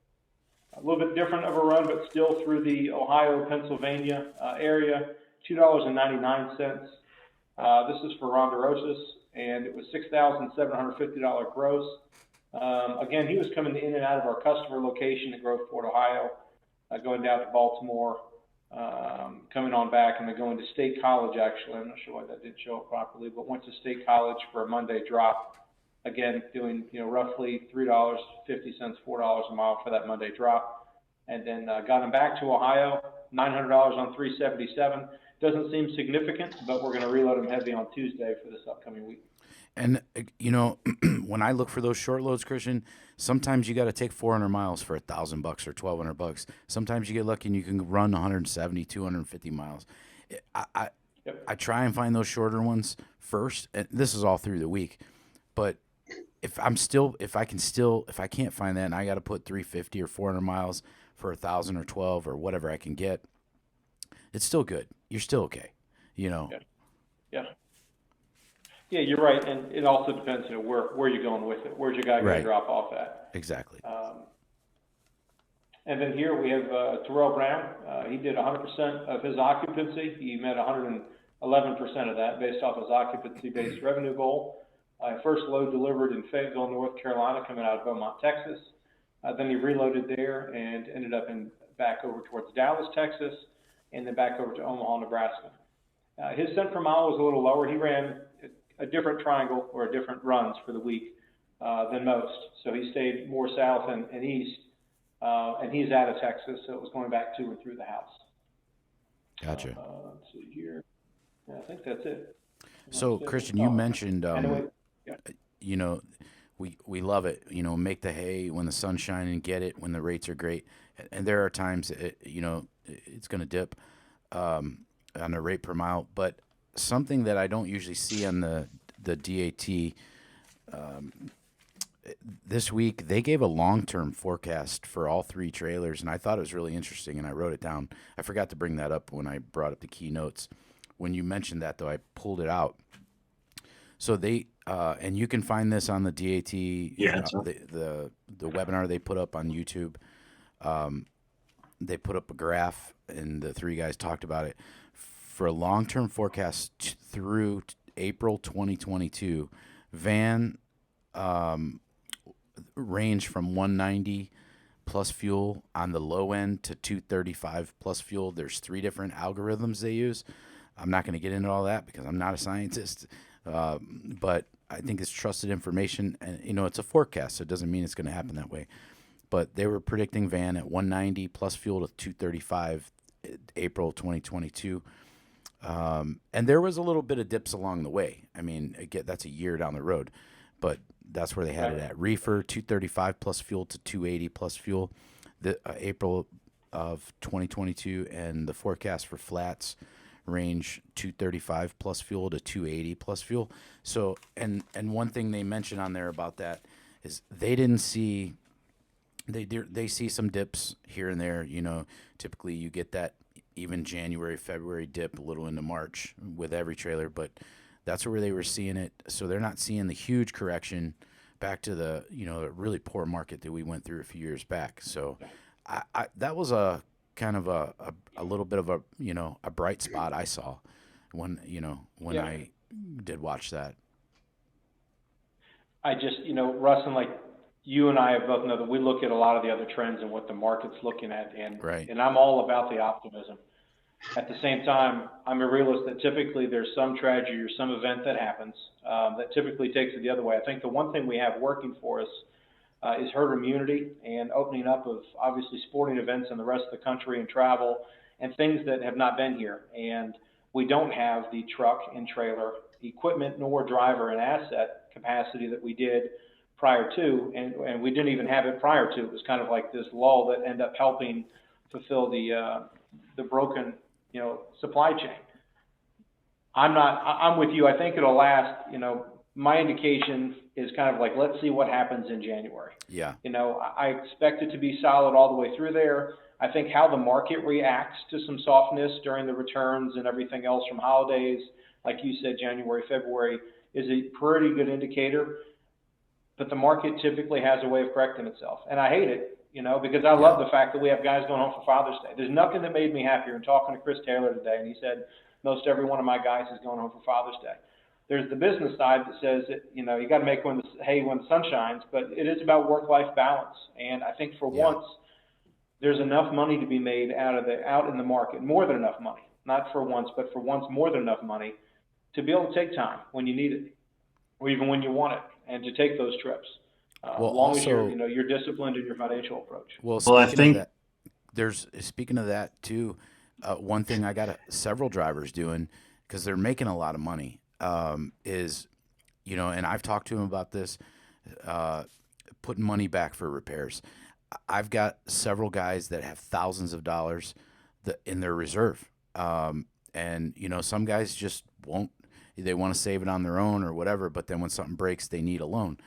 C: A little bit different of a run, but still through the Ohio, Pennsylvania area, $2.99. This is for Ronderosis, and it was $6,750 gross. Again, he was coming in and out of our customer location in Groveport, Ohio, going down to Baltimore, coming on back, and then going to State College, actually. I'm not sure why that didn't show up properly, but went to State College for a Monday drop. Again, doing roughly $3.50, $4 a mile for that Monday drop. And then got him back to Ohio, $900 on 377. Doesn't seem significant, but we're going to reload him heavy on Tuesday for this upcoming week.
A: And, when I look for those short loads, Christian, sometimes you got to take 400 miles for $1,000 or $1,200. Sometimes you get lucky and you can run 170, 250 miles. I try and find those shorter ones first, and this is all through the week. But if I can't find that and I got to put 350 or 400 miles for 1,000 or 12 or whatever I can get, it's still good. You're still okay,
C: Yeah. Yeah, you're right, and it also depends, where you're going with it. Where's your guy going to drop off at?
A: Exactly.
C: And then here we have Terrell Brown. He did 100% of his occupancy. He met 111% of that based off his occupancy-based revenue goal. First load delivered in Fayetteville, North Carolina, coming out of Beaumont, Texas. Then he reloaded there and ended up back over towards Dallas, Texas, and then back over to Omaha, Nebraska. His cent per mile was a little lower. He ran a different triangle or different runs for the week than most. So he stayed more south and east, and he's out of Texas, so it was going back to and through the house.
A: Gotcha.
C: Let's see here. Yeah, I think that's it.
A: So, Christian, you mentioned, we love it, make the hay when the sun's shining, get it when the rates are great. And there are times, it's going to dip on the rate per mile, but something that I don't usually see on the DAT, this week they gave a long-term forecast for all three trailers, and I thought it was really interesting, and I wrote it down. I forgot to bring that up when I brought up the keynotes. When you mentioned that, though, I pulled it out. So they and you can find this on the DAT, the webinar they put up on YouTube. They put up a graph, and the three guys talked about it. For a long-term forecast through April 2022, van range from 190 plus fuel on the low end to 235 plus fuel. There's 3 different algorithms they use. I'm not going to get into all that because I'm not a scientist, but I think it's trusted information. And, it's a forecast, so it doesn't mean it's going to happen that way. But they were predicting van at 190 plus fuel to 235 April 2022. And there was a little bit of dips along the way. I mean, again, that's a year down the road, but that's where they had it at. Reefer 235 plus fuel to 280 plus fuel, the April of 2022, and the forecast for flats range 235 plus fuel to 280 plus fuel. So, and one thing they mentioned on there about that is they didn't see. They see some dips here and there. You know, typically you get that even January, February dip a little into March with every trailer, but that's where they were seeing it. So they're not seeing the huge correction back to the, you know, the really poor market that we went through a few years back. So I that was a kind of a little bit of a, you know, a bright spot I saw when, you know, when I did watch that.
C: I just, you know, Russ, and like you and I have both know that we look at a lot of the other trends and what the market's looking at, and and I'm all about the optimism. At the same time, I'm a realist that typically there's some tragedy or some event that happens that typically takes it the other way. I think the one thing we have working for us is herd immunity and opening up of obviously sporting events in the rest of the country and travel and things that have not been here. And we don't have the truck and trailer equipment nor driver and asset capacity that we did prior to, and we didn't even have it prior to. It was kind of like this lull that ended up helping fulfill the broken, you know, supply chain. I'm with you. I think it'll last. You know, my indication is kind of like, let's see what happens in January.
A: Yeah.
C: You know, I expect it to be solid all the way through there. I think how the market reacts to some softness during the returns and everything else from holidays, like you said, January, February, is a pretty good indicator. But the market typically has a way of correcting itself. And I hate it, you know, because I love the fact that we have guys going home for Father's Day. There's nothing that made me happier in talking to Chris Taylor today, and he said most every one of my guys is going home for Father's Day. There's the business side that says that, you know, you got to make when the sun shines, but it is about work-life balance. And I think for once, there's enough money to be made out in the market, more than enough money, not for once, but for once more than enough money to be able to take time when you need it, or even when you want it, and to take those trips. As long as you're disciplined in your financial approach.
A: Well,
B: I think
A: speaking of that too, one thing I got several drivers doing, because they're making a lot of money, is, you know, and I've talked to them about this, putting money back for repairs. I've got several guys that have thousands of dollars in their reserve, and you know, some guys just won't. They want to save it on their own or whatever, but then when something breaks, they need a loan.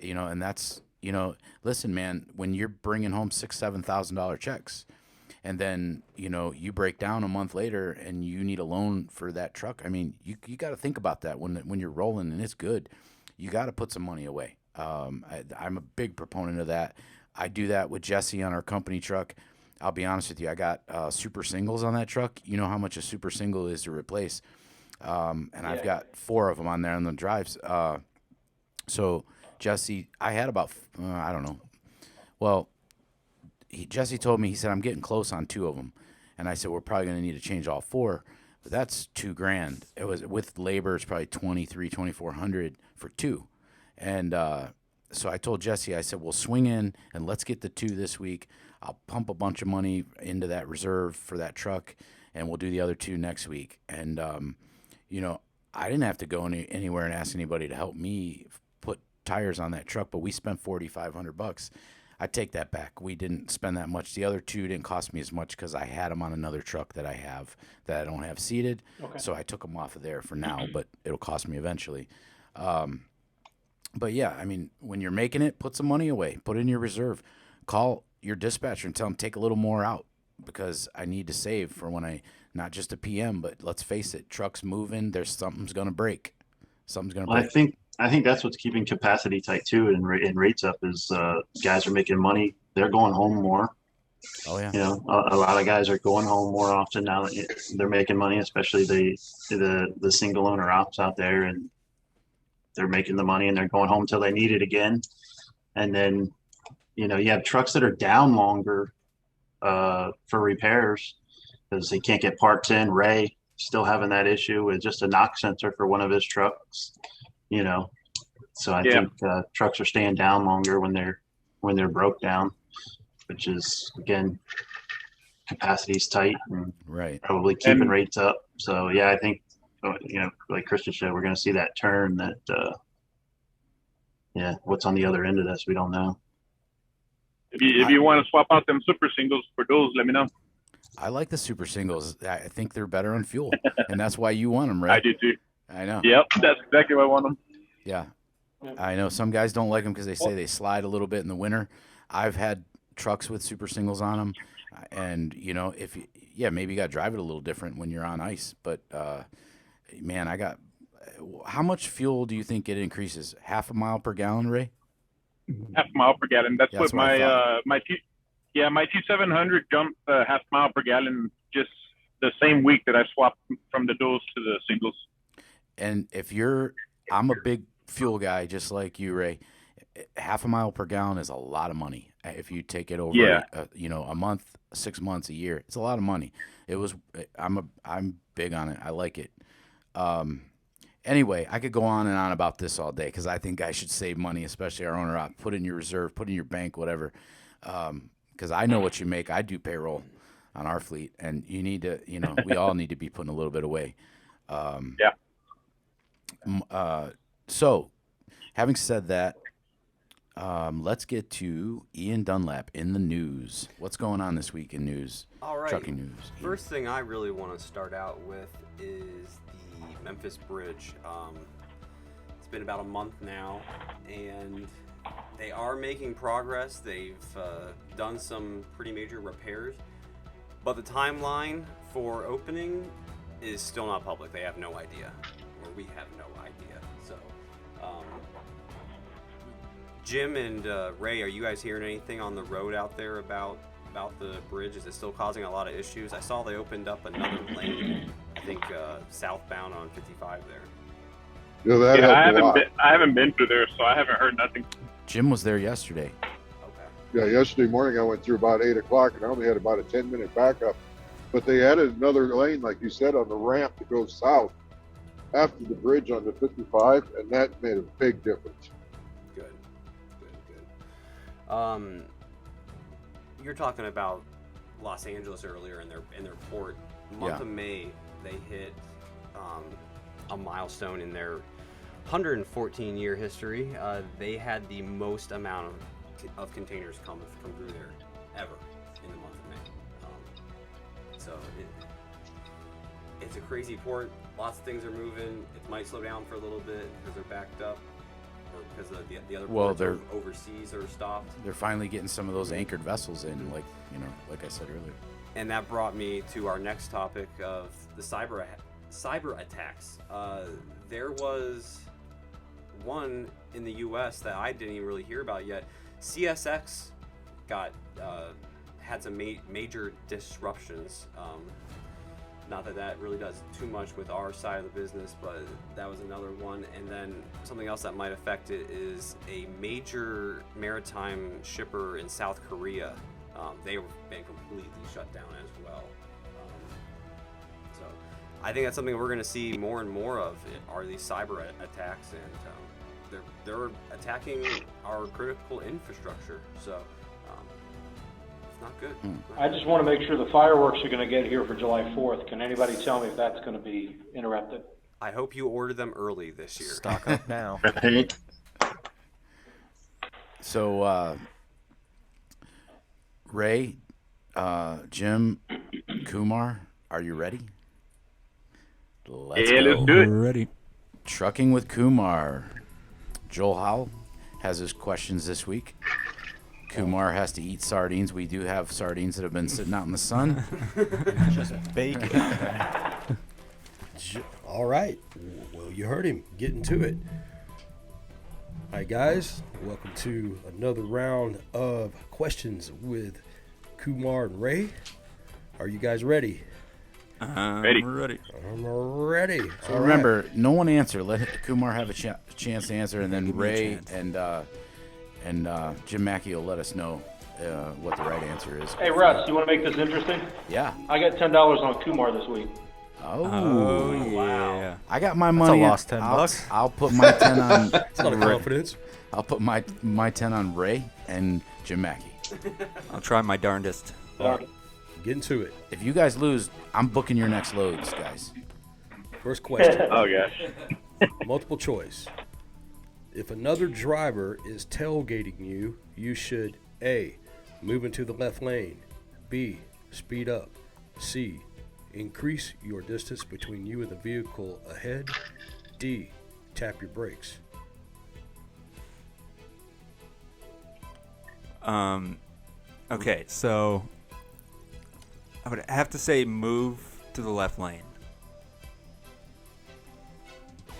A: You know, and that's, you know, listen, man, when you're bringing home $6,000-$7,000 checks, and then, you know, you break down a month later and you need a loan for that truck. I mean, you got to think about that when you're rolling and it's good. You got to put some money away. I'm a big proponent of that. I do that with Jesse on our company truck. I'll be honest with you. I got super singles on that truck. You know how much a super single is to replace. And I've got 4 of them on there on the drives. So Jesse, I had about, I don't know. Well, Jesse told me, he said, I'm getting close on 2 of them. And I said, we're probably going to need to change all 4, but that's $2,000. It was with labor. It's probably $2,400 for 2. And, so I told Jesse, I said, we'll swing in and let's get the 2 this week. I'll pump a bunch of money into that reserve for that truck, and we'll do the other 2 next week. And, you know, I didn't have to go anywhere and ask anybody to help me put tires on that truck, but we spent $4,500. I take that back. We didn't spend that much. The other 2 didn't cost me as much because I had them on another truck that I don't have seated. Okay. So I took them off of there for now, but it'll cost me eventually. But yeah, I mean, when you're making it, put some money away, put it in your reserve, call your dispatcher and tell them take a little more out, because I need to save for when not just a PM, but let's face it, trucks moving, something's going to break. Something's going to break.
B: I think that's what's keeping capacity tight too, and rates up is guys are making money. They're going home more.
A: Oh yeah.
B: You know, a lot of guys are going home more often now that they're making money, especially the single owner ops out there, and they're making the money and they're going home till they need it again. And then, you know, you have trucks that are down longer for repairs because they can't get parts in. Ray still having that issue with just a knock sensor for one of his trucks, you know. So I think trucks are staying down longer when they're broke down, which is, again, capacity's tight and
A: Right.
B: probably keeping
J: And-
B: rates up. So yeah, I think like Christian said, we're going to see that turn. That what's on the other end of this, we don't know.
J: If you want to swap out them super singles for those, let me know.
A: I like the super singles. I think they're better on fuel, and that's why you want them, right?
J: I do too.
A: I know.
J: Yep, that's exactly what I want them.
A: Yeah. I know some guys don't like them because they say they slide a little bit in the winter. I've had trucks with super singles on them, and maybe you got to drive it a little different when you're on ice. But man, how much fuel do you think it increases? Half a mile per gallon, Ray?
J: Half mile per gallon. That's
A: That's
J: what
A: what I
J: my T700 jumped half mile per gallon just the same week that I swapped from the duals to the singles.
A: And I'm a big fuel guy, just like you, Ray. Half a mile per gallon is a lot of money. If you take it over, a month, 6 months, a year, it's a lot of money. I'm big on it. I like it. Anyway, I could go on and on about this all day because I think guys should save money, especially our owner op. Put in your reserve, put in your bank, whatever. Because I know what you make. I do payroll on our fleet, and you need to, we all need to be putting a little bit away. So, having said that, let's get to Ian Dunlap in the news. What's going on this week in news?
G: All right.
A: Trucking news.
G: First thing I really want to start out with is the Memphis Bridge. It's been about a month now, and they are making progress. They've done some pretty major repairs, but the timeline for opening is still not public. They have no idea, or we have no idea. So, Jim and Ray, are you guys hearing anything on the road out there about the bridge? Is it still causing a lot of issues? I saw they opened up another lane, I think southbound on 55 there.
H: Yeah,
J: I haven't been through there, so I haven't heard nothing.
A: Jim was there yesterday.
H: Yeah, yesterday morning I went through about 8 o'clock and I only had about a 10-minute backup. But they added another lane, like you said, on the ramp that goes south after the bridge on the 55, and that made a big difference.
G: Good. You're talking about Los Angeles earlier in their port. Month of May, they hit a milestone in their 114-year history. They had the most amount of containers come through there ever in the month of May. So it's a crazy port. Lots of things are moving. It might slow down for a little bit because they're backed up, or because the other ports overseas are stopped.
A: They're finally getting some of those anchored vessels in, like I said earlier.
G: And that brought me to our next topic of the cyber attacks. There was one in the U.S. that I didn't even really hear about yet. CSX had some major disruptions. Not that really does too much with our side of the business, but that was another one. And then something else that might affect it is a major maritime shipper in South Korea. They've been completely shut down as well. So I think that's something we're going to see more and more of are these cyber attacks, and they're attacking our critical infrastructure. So it's not good.
C: I just want to make sure the fireworks are going to get here for July 4th. Can anybody tell me if that's going to be interrupted?
G: I hope you order them early this year.
D: Stock up now.
A: So, Ray, Jim, Kumar, are you ready? Let's
J: do it.
I: Ready.
A: Trucking with Kumar. Joel Howell has his questions this week. Kumar has to eat sardines. We do have sardines that have been sitting out in the sun.
D: Just bacon.
F: All right. Well, you heard him. Getting to it. All right, guys. Welcome to another round of questions with Kumar and Ray. Are you guys ready?
J: Ready.
I: Ready.
F: I'm ready.
A: So
F: All
A: remember, no one answer. Let Kumar have a chance to answer, and then
I: Give me a
A: Ray
I: chance.
A: and Jim Mackey will let us know what the right answer is.
C: Hey, Russ, you want to make this interesting?
A: Yeah.
C: I got $10 on Kumar this week.
A: Oh,
I: yeah.
A: I got my
D: That's
A: money.
D: a lost $10.
A: I'll put my 10 on.
F: It's not a confidence.
A: I'll put my 10 on Ray and Jim Mackey.
I: I'll try my darndest.
F: All right. Get into it.
A: If you guys lose, I'm booking your next loads, guys.
F: First question.
J: Oh gosh.
F: Multiple choice. If another driver is tailgating you, you should A, move into the left lane, B, speed up, C, increase your distance between you and the vehicle ahead, D, tap your brakes.
I: Okay, so I would have to say move to the left lane.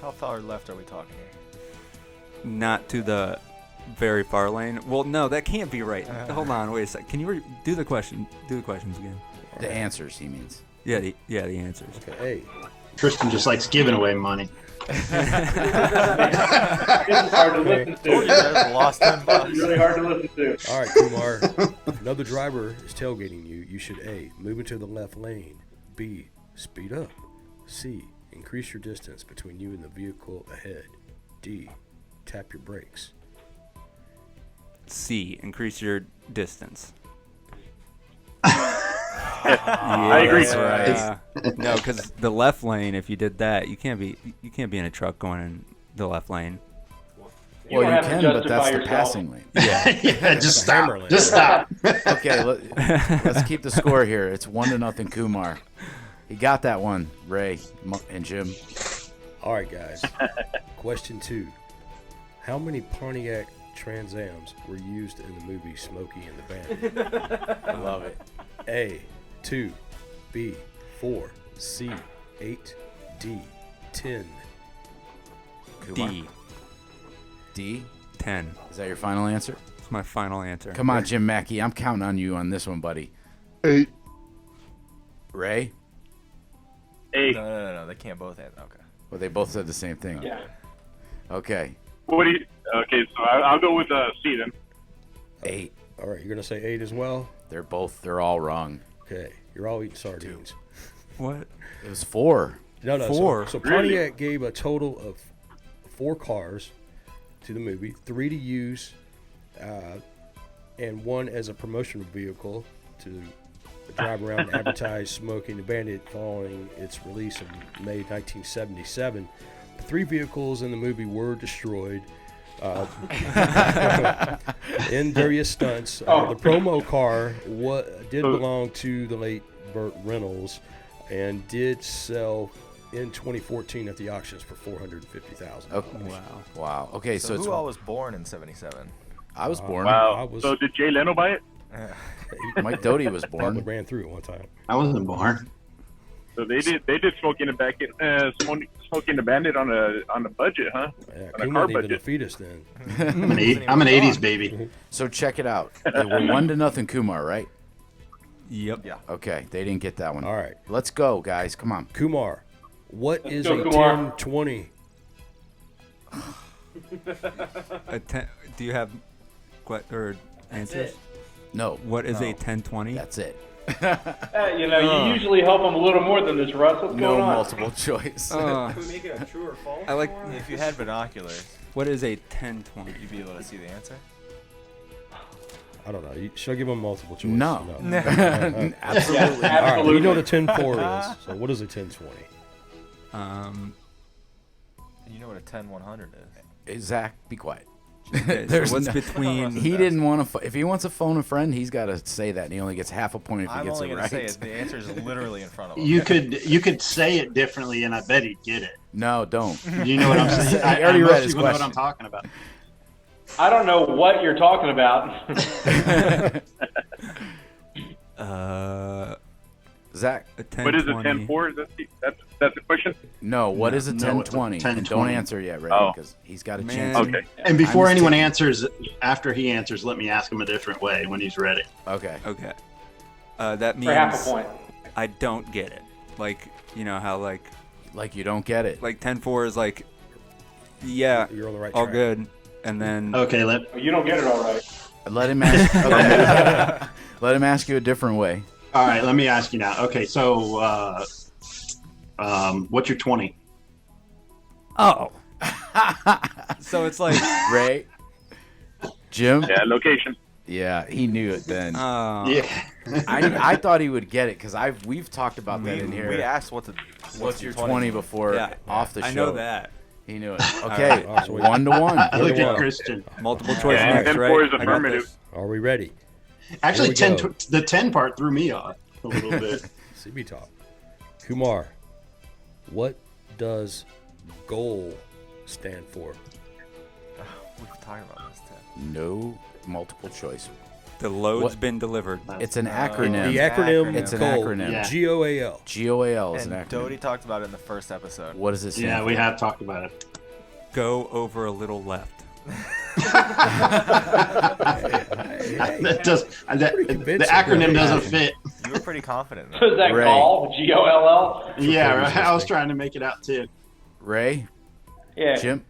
D: How far left are we talking here?
I: Not to the very far lane. Well, no, that can't be right. Hold on, wait a sec. Can you do the question? Do the questions again?
A: The answers, he means.
I: Yeah, the answers.
F: Okay, A.
B: Tristan just likes giving away money.
C: This is hard to listen to.
D: Lost $10.
C: It's really hard to listen to.
F: All right, Kumar. If another driver is tailgating you, you should A, move into the left lane, B, speed up, C, increase your distance between you and the vehicle ahead, D, tap your brakes.
I: C, increase your distance.
J: I agree.
I: No, because the left lane, if you did that, you can't be in a truck going in the left lane.
C: You
A: Well,
C: don't
A: you
C: have to
A: can, but
C: justify
A: that's the
C: yourself.
A: passing lane.
B: Yeah, just stop. Just stop.
A: Okay, let's keep the score here. It's 1-0 Kumar. He got that one, Ray and Jim.
F: All right, guys. Question 2. How many Pontiac Trans Ams were used in the movie Smokey and the Bandit?
A: I love it.
F: A, 2, B, 4, C, 8, D, 10.
A: Kumar.
I: D,
A: D?
I: 10.
A: Is that your final answer?
I: It's my final answer.
A: Come on, Jim Mackey. I'm counting on you on this one, buddy.
H: 8.
A: Ray?
J: Hey,
D: No. They can't both answer. Okay.
A: Well, they both said the same thing.
C: Yeah.
A: Okay.
J: what do you? Okay, so I'll go with C then.
A: 8.
F: All right, you're going to say 8 as well?
A: They're all wrong.
F: Okay, you're all eating sardines.
I: What?
A: It was 4.
F: No.
I: 4.
F: So Pontiac gave a total of 4 cars to the movie, 3 to use, and 1 as a promotional vehicle to drive around and advertise Smoking the Bandit following its release in May 1977. The 3 vehicles in the movie were destroyed in various stunts. The promo car did belong to the late Burt Reynolds and did sell in 2014 at the auctions for $450,000.
A: Okay. Wow. Okay, so
D: So
A: it's
D: who all was born in '77?
A: I was born.
J: Wow. So did Jay Leno buy it?
A: Mike Doty was born.
F: Probably ran through it one time.
B: I wasn't born.
J: So they did Smoking the Bandit on a budget, huh?
F: Yeah,
J: On a
F: he
J: car
F: wasn't even a
J: budget.
F: fetus then.
B: I'm an 80s baby.
A: So check it out. We're 1-0 Kumar, right?
I: Yep.
D: Yeah.
A: Okay, they didn't get that one.
F: All right.
A: Let's go, guys. Come on.
F: Kumar, what is
C: go,
F: a
C: Kumar.
F: 1020?
I: Do you have answers?
A: No.
I: What is a 1020?
A: That's it.
C: You usually help them a little more than this, Russ. What's
A: No
C: going on?
A: multiple choice.
G: Can we make it a true or false?
I: I like.
D: If you had binoculars,
I: What is a 1020?
D: you'd be able to see the answer.
F: I don't know. Should I give him multiple choice?
A: No.
F: Absolutely.
A: Absolutely.
F: All right. Well, you know what a 10-4 is. So what is a 10-20?
D: And you know what a 10-100 is.
A: Zach, be quiet.
I: Okay,
A: There's
I: so what's
A: no-
I: between?
A: He didn't want to. If he wants to phone a friend, he's got to say that, and he only gets half a point if he
D: I'm
A: gets
D: only
A: it
D: gonna
A: right.
D: say it. The answer is literally in front of him.
B: You could say it differently, and I bet he'd get it.
A: No, don't.
B: You know what I'm saying?
A: I already
B: most
A: read his
B: people know what
A: question.
B: I'm talking about.
C: I don't know what you're talking about.
I: A
A: Zach,
I: 1020.
J: What is a 10-4? That's the question?
A: no. What is a
B: No, it's a
A: 10-20? And don't
B: 10-20.
A: answer yet, Ray,
J: Oh.
A: because he's got a
I: Man.
A: chance.
J: Okay.
B: And before
A: I'm
B: anyone
A: mistaken.
B: answers, after he answers, let me ask him a different way when he's ready.
A: Okay.
I: Okay. That means
C: For half a point.
I: I don't get it. Like, you know how like
A: You don't get it.
I: 10-4 is like, yeah,
F: You're on the right
I: all
F: track.
I: good, and then
B: Okay,
C: You don't get it all right.
A: Let him ask. Okay. Let him ask you a different way.
B: all right. Let me ask you now. Okay, so what's your 20?
I: oh, so it's like
A: Ray, Jim,
J: Yeah, location.
A: Yeah, he knew it then.
B: Yeah.
A: I thought he would get it because we've talked about that in here.
D: We asked what's
A: your 20 before off the show.
I: I know that.
A: He knew it. Okay,
F: All right, so
A: 1-1.
B: Look at Christian.
I: Multiple choice
J: and
I: next,
J: 10-4
I: right?
J: is
I: I got
J: affirmative.
I: this.
F: Are we ready?
B: Actually,
F: Here we go.
B: the 10 part threw me off a little bit.
F: CB talk. Kumar, what does GOAL stand for?
D: We've talked about this, Ted.
A: No multiple choice.
I: The load's
A: What?
I: been delivered.
A: It's an acronym.
F: The acronym
A: It's an
F: GOAL.
A: acronym.
B: Yeah.
F: GOAL.
A: GOAL is
D: And
A: an acronym.
D: Doty talked about it in the first episode.
A: What does it stand
B: Yeah,
A: for?
B: we have talked about it.
I: Go over a little left.
B: That does, the
F: convincing.
B: acronym doesn't fit.
D: You were pretty confident.
C: So is that
A: Ray.
C: Gall? G-O-L-L?
B: Yeah, right. I was trying to make it out too.
A: Ray?
C: Yeah.
A: Jim?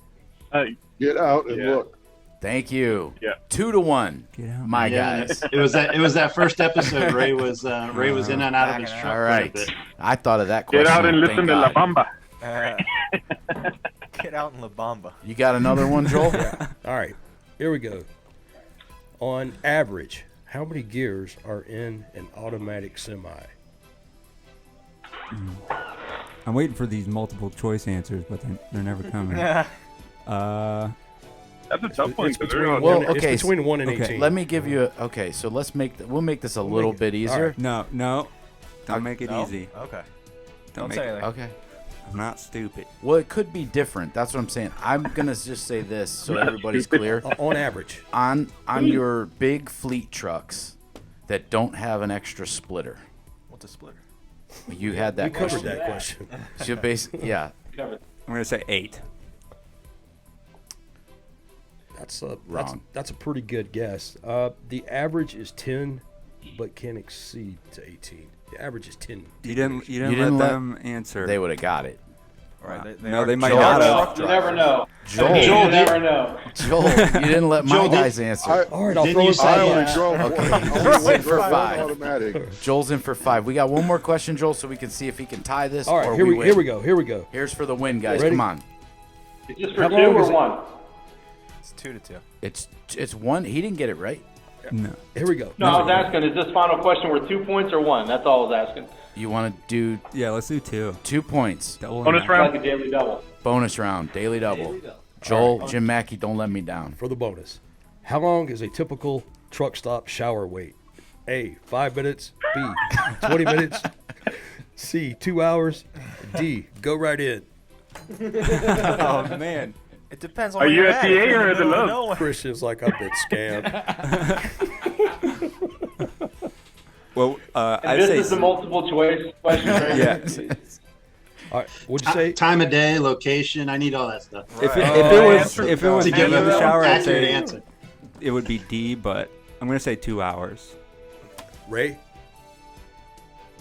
H: Get out and
J: Yeah.
H: look.
A: Thank you.
J: Yeah.
A: 2-1.
I: Get out.
A: My
B: Yeah,
A: guys.
B: It was that first episode. Ray was in and out of his truck.
A: All
B: quite a
A: right.
B: bit.
A: I thought of that question.
J: Get out and
A: Thank
J: listen to La
A: God.
J: Bamba.
D: Get out in La Bamba.
A: You got another one, Joel?
F: All right, here we go. On average, how many gears are in an automatic semi?
I: I'm waiting for these multiple choice answers, but they're never coming.
J: That's a tough one.
F: It's
J: 'cause
F: between,
J: they're all-
A: Well,
F: it's
A: okay,
F: between 1 and
I: okay.
F: 18.
A: Let me give you okay, so we'll make this a little bit easier.
I: No, don't make it
D: No?
I: easy.
D: Okay.
I: Don't
D: Don't
I: make
D: say
I: it.
D: anything.
A: Okay.
I: I'm not stupid.
A: Well, it could be different. That's what I'm saying. I'm gonna just say this so everybody's clear.
F: On average.
A: On your big fleet trucks that don't have an extra splitter.
D: What's a splitter?
A: You had that
F: We covered
A: question.
F: that question.
A: So yeah.
I: I'm gonna say 8.
F: That's a pretty good guess. The average is 10, but can exceed to 18. The average is 10.
I: You didn't
A: didn't
I: let
A: let-
I: them answer.
A: They would have got it.
D: Right.
I: No, they might
A: Joel,
I: not
A: no.
I: have.
C: You never know.
A: Joel,
C: You never know.
A: Joel, you didn't let my
B: Joel,
A: guys answer.
F: All right, I'll
B: Didn't
F: throw
B: you
F: it
B: say-
H: I
F: back.
H: only drove one. I only
A: Right
H: went
A: for
H: one
A: 5.
H: automatic.
A: Joel's in for 5. We got one more question, Joel, so we can see if he can tie this
F: All
A: or
F: right, here
A: we
F: we
A: win.
F: go.
A: Here's for the win, guys.
F: Ready?
A: Come on.
C: Is this for
F: How
C: 2
F: long
C: or
F: is it?
C: 1?
D: It's 2-2.
A: It's 1. He didn't get it right.
I: No.
F: Here we go.
C: No, I was asking, is this final question worth 2 points or 1? That's all I was asking.
A: You want to do
I: Yeah, let's do 2.
A: 2 points.
I: Double
J: Bonus
I: or
J: round.
C: Like a daily double.
A: Bonus round. Daily double. Joel, Jim Mackey, don't let me down.
F: For the bonus. How long is a typical truck stop shower wait? A, 5 minutes. B, 20 minutes. C, 2 hours. D, go right in.
I: Oh man.
D: It depends on
J: Are
D: where
J: you
D: you're
J: at
D: at.
J: TA
D: If you're
J: or
D: in
J: at the
D: middle of
J: Lowe's?
D: nowhere.
F: Christian's like, I've been scammed.
I: Well,
C: And
I: I'd
C: this
I: say
C: is the multiple choice question, right?
I: yeah.
F: All right, what'd you say?
B: Time of day, location. I need all that stuff.
I: If
D: Right.
I: it was
B: To
I: the
B: give
I: end of the
B: an
I: shower, I'd
B: accurate
I: say
B: answer.
I: it would be D, but I'm gonna say 2 hours.
F: Ray?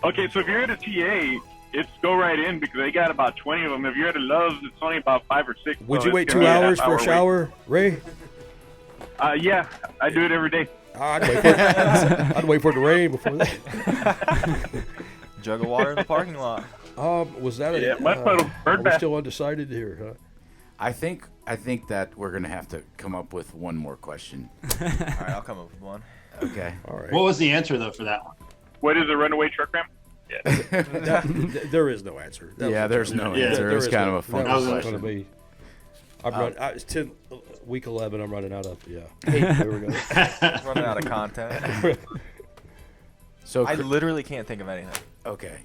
J: Okay, so if you're at a TA, it's go right in because they got about 20 of them. If you're at a Love's, it's only about 5 or 6.
F: Would
J: so
F: you
J: it's
F: wait
J: gonna
F: 2
J: be
F: hours
J: half
F: for a
J: hour
F: shower, Ray?
J: wait. Yeah, I do it every day.
F: I'd wait for it to rain before that.
D: Jug of water in the parking lot.
F: Was that
J: Yeah, mud puddle, bird
F: are we
J: bath.
F: still undecided here, huh?
A: I think that we're gonna have to come up with one more question.
D: All right, I'll come up with one.
A: Okay.
F: All right.
B: What was the answer though for that one?
J: What is a runaway truck ram?
F: There is no answer. That
A: Yeah,
F: was a
A: there's
F: joke.
A: no
B: Yeah,
A: answer. It
F: there
A: was
F: is
A: kind
F: no-
A: of a fun
F: that was
A: question.
F: gonna be. It's 10 week 11. I'm running out of There we go.
D: Running out of content.
A: So
D: I literally can't think of anything.
A: okay.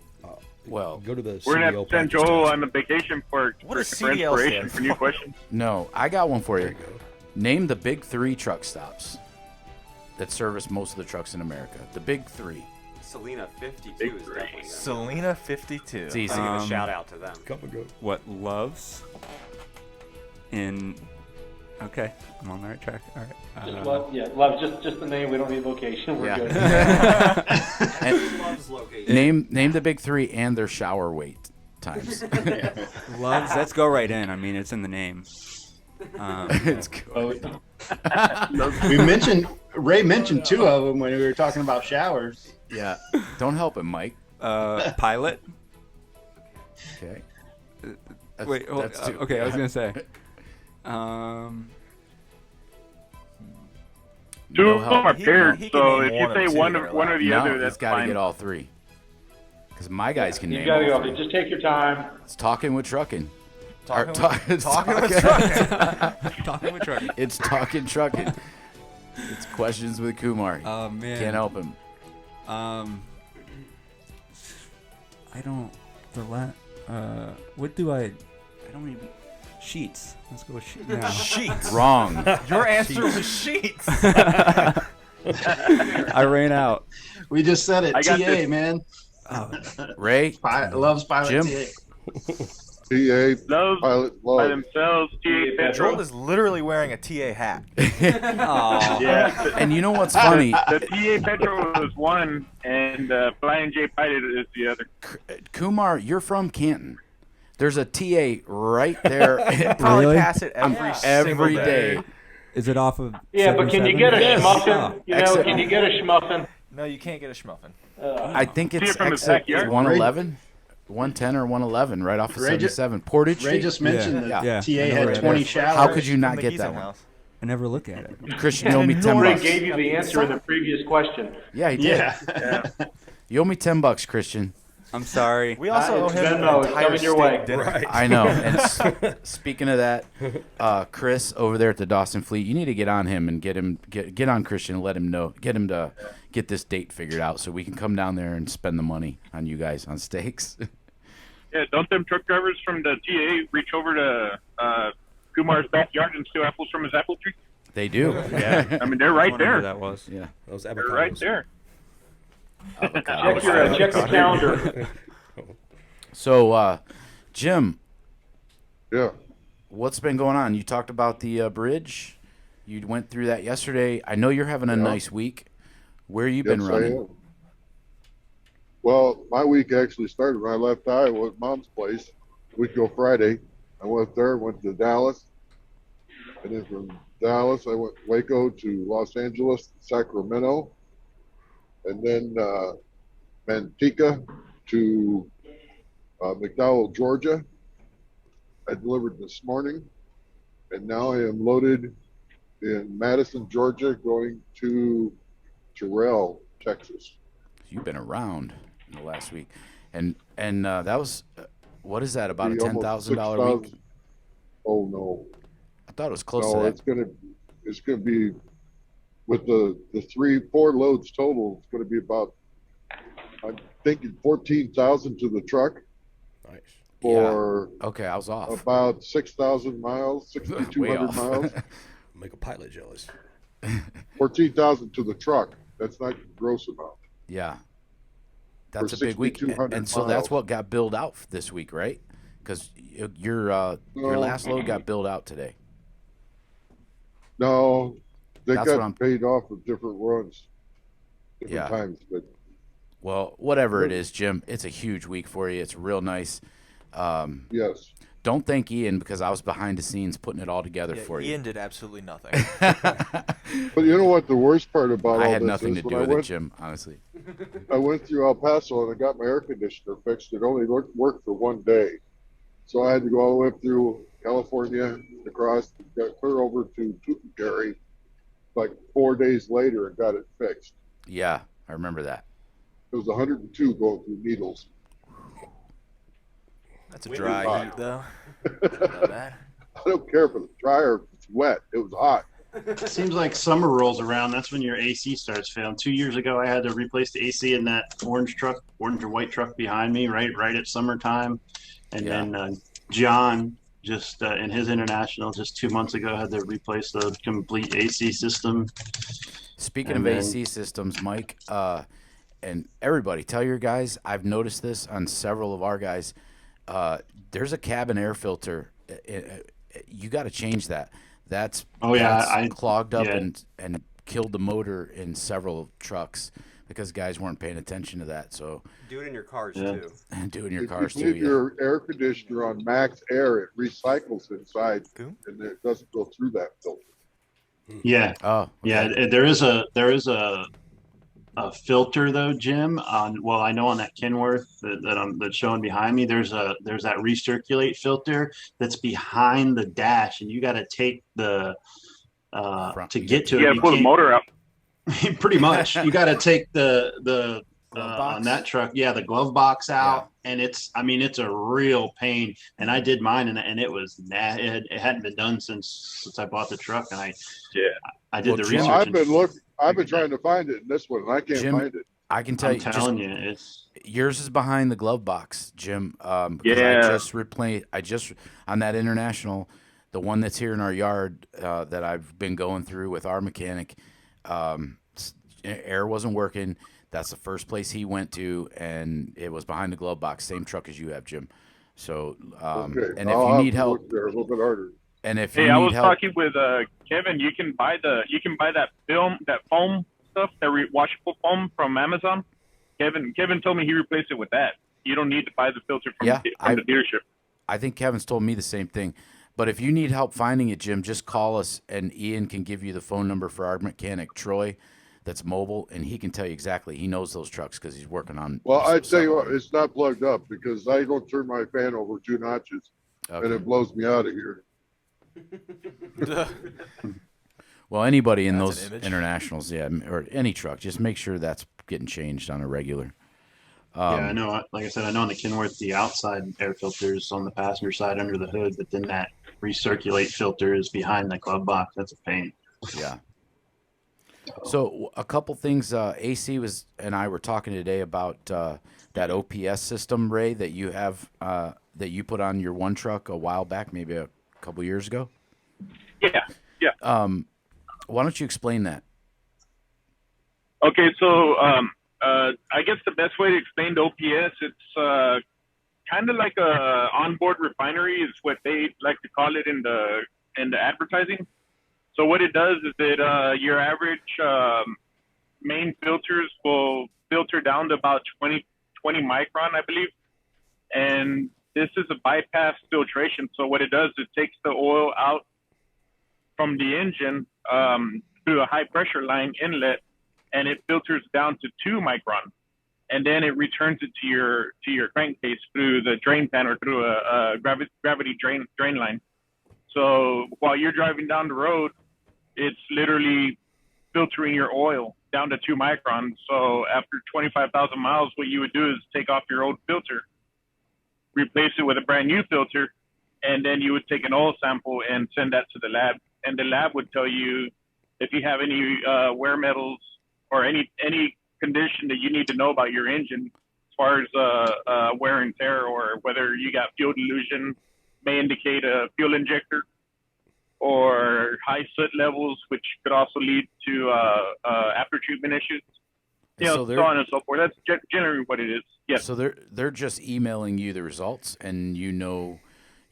A: Well,
F: Go to the
J: We're gonna have
F: CDL
J: to send
F: practice
J: Joel
F: test.
J: on a vacation for
D: What does
J: for
D: CDL
J: inspiration
D: stand
J: for new questions.
A: no, I got one for
F: There
A: you.
F: you go.
A: Name the big 3 truck stops that service most of the trucks in America. The big 3.
G: Selena 52
J: Big
G: is
J: three.
G: definitely them.
D: Selena 52.
A: It's easy.
G: I'll give a shout out to them.
F: Couple go.
I: What loves? In. Okay, I'm on the right track. All right.
C: Just love, love just the name. We don't need location. We're
A: Yeah.
C: good.
A: And
G: Loves location.
A: name the big 3 and their shower wait times.
I: Loves. Let's go right in. I mean, it's in the name.
A: It's good.
B: Ray mentioned 2 of them when we were talking about showers.
A: Yeah. Don't help him, Mike.
I: Pilot.
A: Okay.
I: Wait. Hold,
A: that's two.
I: okay, I was gonna say.
J: Two
A: No
J: of them
A: help.
J: are
D: He
J: paired,
D: can
J: so
D: name
J: if you
D: one
J: say
D: or two
J: one,
D: that are
J: one or the
A: No,
J: other,
A: he's
J: that's
A: got to
J: fine.
A: get all three. Because my guys can
C: You
A: name
C: got to
A: all
C: go.
A: three.
C: Just take your time.
A: It's Talking with Truckin.
D: Talking
A: Or
D: with Truckin.
I: Talking with Truckin.
A: It's Talkin Truckin. It's Questions with Kumar.
I: Oh man.
A: Can't help him.
I: I don't. What do I don't even. Sheets. Let's go with sheets. No.
D: Sheets.
A: Wrong.
D: Your answer was sheets.
I: I ran out.
B: We just said it.
J: I got
B: TA,
J: this.
B: man.
A: Ray,
B: Loves pilot
A: Jim?
B: TA.
H: TA,
J: Those
H: pilot,
J: by
H: love.
J: themselves, TA
D: Joel
J: Petrol.
D: is literally wearing a TA hat.
I: Aw.
J: Yeah,
A: and you know what's funny?
J: the TA Petrol is one, and Flying J Pilot is the other.
A: Kumar, you're from Canton. There's a TA right there
D: Probably
I: Really?
D: pass it every single
A: every day.
I: Is it off of?
C: Yeah, but can you get a
I: 77?
C: schmuffin? You know,
A: Except-
C: can you get a schmuffin?
D: No, you can't get a schmuffin.
A: I think
J: See
A: it's
J: it from his
A: exit
J: backyard.
A: 111, 110 or 111, right off of
B: Ray ju-
A: 77. Portage
B: Ray
A: Street?
B: just mentioned
A: Yeah.
B: that
I: Yeah.
B: TA
I: I know
B: had
I: where it
B: 20
I: is.
B: showers.
A: How could you not
D: From the
A: get
D: Gießen
A: that one?
D: house.
I: I never look at it.
A: Christian, you owe me 10
C: Ray
A: bucks.
C: gave you the answer in the previous question.
A: Yeah, he did.
B: Yeah.
A: You owe me 10 bucks, Christian.
I: I'm sorry.
D: We also owe him an
C: Venmo, it's
D: entire
C: coming your
D: steak
C: way.
D: dinner.
F: Right.
A: I know. And speaking of that, Chris over there at the Dawson Fleet, you need to get on him and get on Christian and let him know, get him to get this date figured out so we can come down there and spend the money on you guys on steaks.
J: Yeah, don't them truck drivers from the TA reach over to Kumar's backyard and steal apples from his apple tree?
A: They do. Yeah.
J: I mean, they're right
I: Wonder who
J: there.
I: that was.
A: Yeah.
F: Those
J: They're right
F: avocados.
J: there.
C: Check the calendar.
A: So, Jim,
H: Yeah.
A: what's been going on? You talked about the bridge. You went through that yesterday. I know you're having a
H: Yeah.
A: nice week. Where you been
H: Yes,
A: running?
H: I am. Well, my week actually started when I left Iowa at Mom's place. Week ago Friday. I went there, went to Dallas. And then from Dallas, I went Waco to Los Angeles, Sacramento. And then Manteca to McDowell, Georgia. I delivered this morning. And now I am loaded in Madison, Georgia, going to Terrell, Texas.
A: You've been around in the last week, and that was what is that about a
H: Be almost
A: $10,000 week?
H: 6,000. Oh no,
A: I thought it was close
H: no,
A: to
H: it's
A: that.
H: gonna be with the 3-4 loads total. It's gonna be about, I'm thinking 14,000 to the truck
F: Nice.
H: for
A: Okay, I was off.
H: about 6,000 miles,
A: Way
H: 6,200
A: off.
H: miles.
F: Make a pilot jealous.
H: 14,000 to the truck. That's not the gross amount.
A: Yeah, that's
H: For
A: a big week,
H: 6,200
A: and so that's
H: miles.
A: what got billed out this week, right? Because your last load got billed out today.
H: No, they
A: That's what I'm-
H: got paid off with different runs, different
A: Yeah.
H: times, but
A: Well, whatever it is, Jim, it's a huge week for you. It's real nice.
H: yes.
A: Don't thank Ian because I was behind the scenes putting it all together for you.
D: Ian did absolutely nothing.
H: But you know what the worst part about
A: I
H: all
A: had
H: this
A: nothing
H: is?
A: to
H: When
A: do
H: I
A: with it,
H: went-
A: Jim. Honestly.
H: I went through El Paso and I got my air conditioner fixed. It only worked for one day. So I had to go all the way up through California, across, got clear over to Tucumcari like 4 days later and got it fixed.
A: Yeah, I remember that.
H: It was 102 going through Needles.
D: That's a
H: Way
D: dry
H: hot.
D: heat, though. Not bad.
H: I don't care if it's dry or if it's wet. It was hot.
B: It seems like summer rolls around. That's when your AC starts failing. 2 years ago, I had to replace the AC in that orange or white truck behind me, right at summertime. And
A: Yeah.
B: then John, just in his international, just 2 months ago, had to replace the complete AC system.
A: Speaking
B: And
A: of
B: then-
A: AC systems, Mike, and everybody, tell your guys. I've noticed this on several of our guys. There's a cabin air filter. You got to change that. That's that's
B: I
A: clogged up
B: yeah.
A: and killed the motor in several trucks because guys weren't paying attention to that. So
G: Do it in your cars
B: Yeah.
G: too.
A: and do it in your
H: If
A: cars
H: you
A: too.
H: leave
A: Yeah.
H: your air conditioner on max air, it recycles inside
D: Cool.
H: and it doesn't go through that filter.
B: Yeah,
A: Oh,
B: yeah.
A: okay.
B: There is a filter though, Jim. I know on that Kenworth that's showing behind me, there's that recirculate filter that's behind the dash, and you got to take the
A: Front.
B: to
A: You
B: get to
J: You
B: it.
J: gotta pull the motor out.
B: Pretty much. You got to take the
A: Glove box?
B: on that truck, the glove box out, and it's a real pain. And I did mine, and it was it hadn't been done since I bought the truck, and I did the research.
H: I've been trying to find it in this one, and I can't find it.
A: I can tell
B: I'm telling you, it's
A: yours is behind the glove box, Jim. I just replayed. On that international, the one that's here in our yard that I've been going through with our mechanic. Air wasn't working. That's the first place he went to, and it was behind the glove box. Same truck as you have, Jim. So, and if you need help,
H: there a little bit harder.
A: And if you
J: I
A: need
J: was
A: help,
J: talking with Kevin. You can buy that foam stuff, that washable foam from Amazon. Kevin told me he replaced it with that. You don't need to buy the filter from the dealership.
A: I think Kevin's told me the same thing. But if you need help finding it, Jim, just call us, and Ian can give you the phone number for our mechanic, Troy, that's mobile, and he can tell you exactly. He knows those trucks because he's working on.
H: Well, I tell you what, it's not plugged up because I don't turn my fan over 2 notches, and it blows me out of here.
A: Well, anybody in those internationals, or any truck, just make sure that's getting changed on a regular.
B: I know. Like I said, I know on the Kenworth, the outside air filter is on the passenger side under the hood, but then that recirculate filter is behind the glove box. That's a pain.
A: Yeah. So a couple things. AC and I were talking today about that OPS system, Ray, that you have that you put on your one truck a while back, maybe a couple years ago.
J: Yeah.
A: Why don't you explain that?
J: Okay, so I guess the best way to explain the OPS, it's kind of like a onboard refinery is what they like to call it in the advertising. So what it does is that your average main filters will filter down to about 20 micron, I believe. And this is a bypass filtration. So what it does is it takes the oil out from the engine through a high pressure line inlet, and it filters down to 2 micron. And then it returns it to your crankcase through the drain pan or through a gravity drain line. So while you're driving down the road, it's literally filtering your oil down to 2 microns. So after 25,000 miles, what you would do is take off your old filter, replace it with a brand new filter, and then you would take an oil sample and send that to the lab. And the lab would tell you if you have any wear metals or any condition that you need to know about your engine as far as wear and tear, or whether you got fuel dilution, may indicate a fuel injector, or high soot levels, which could also lead to after treatment issues. So on and so forth. That's generally what it is. Yes.
A: So they're just emailing you the results, and you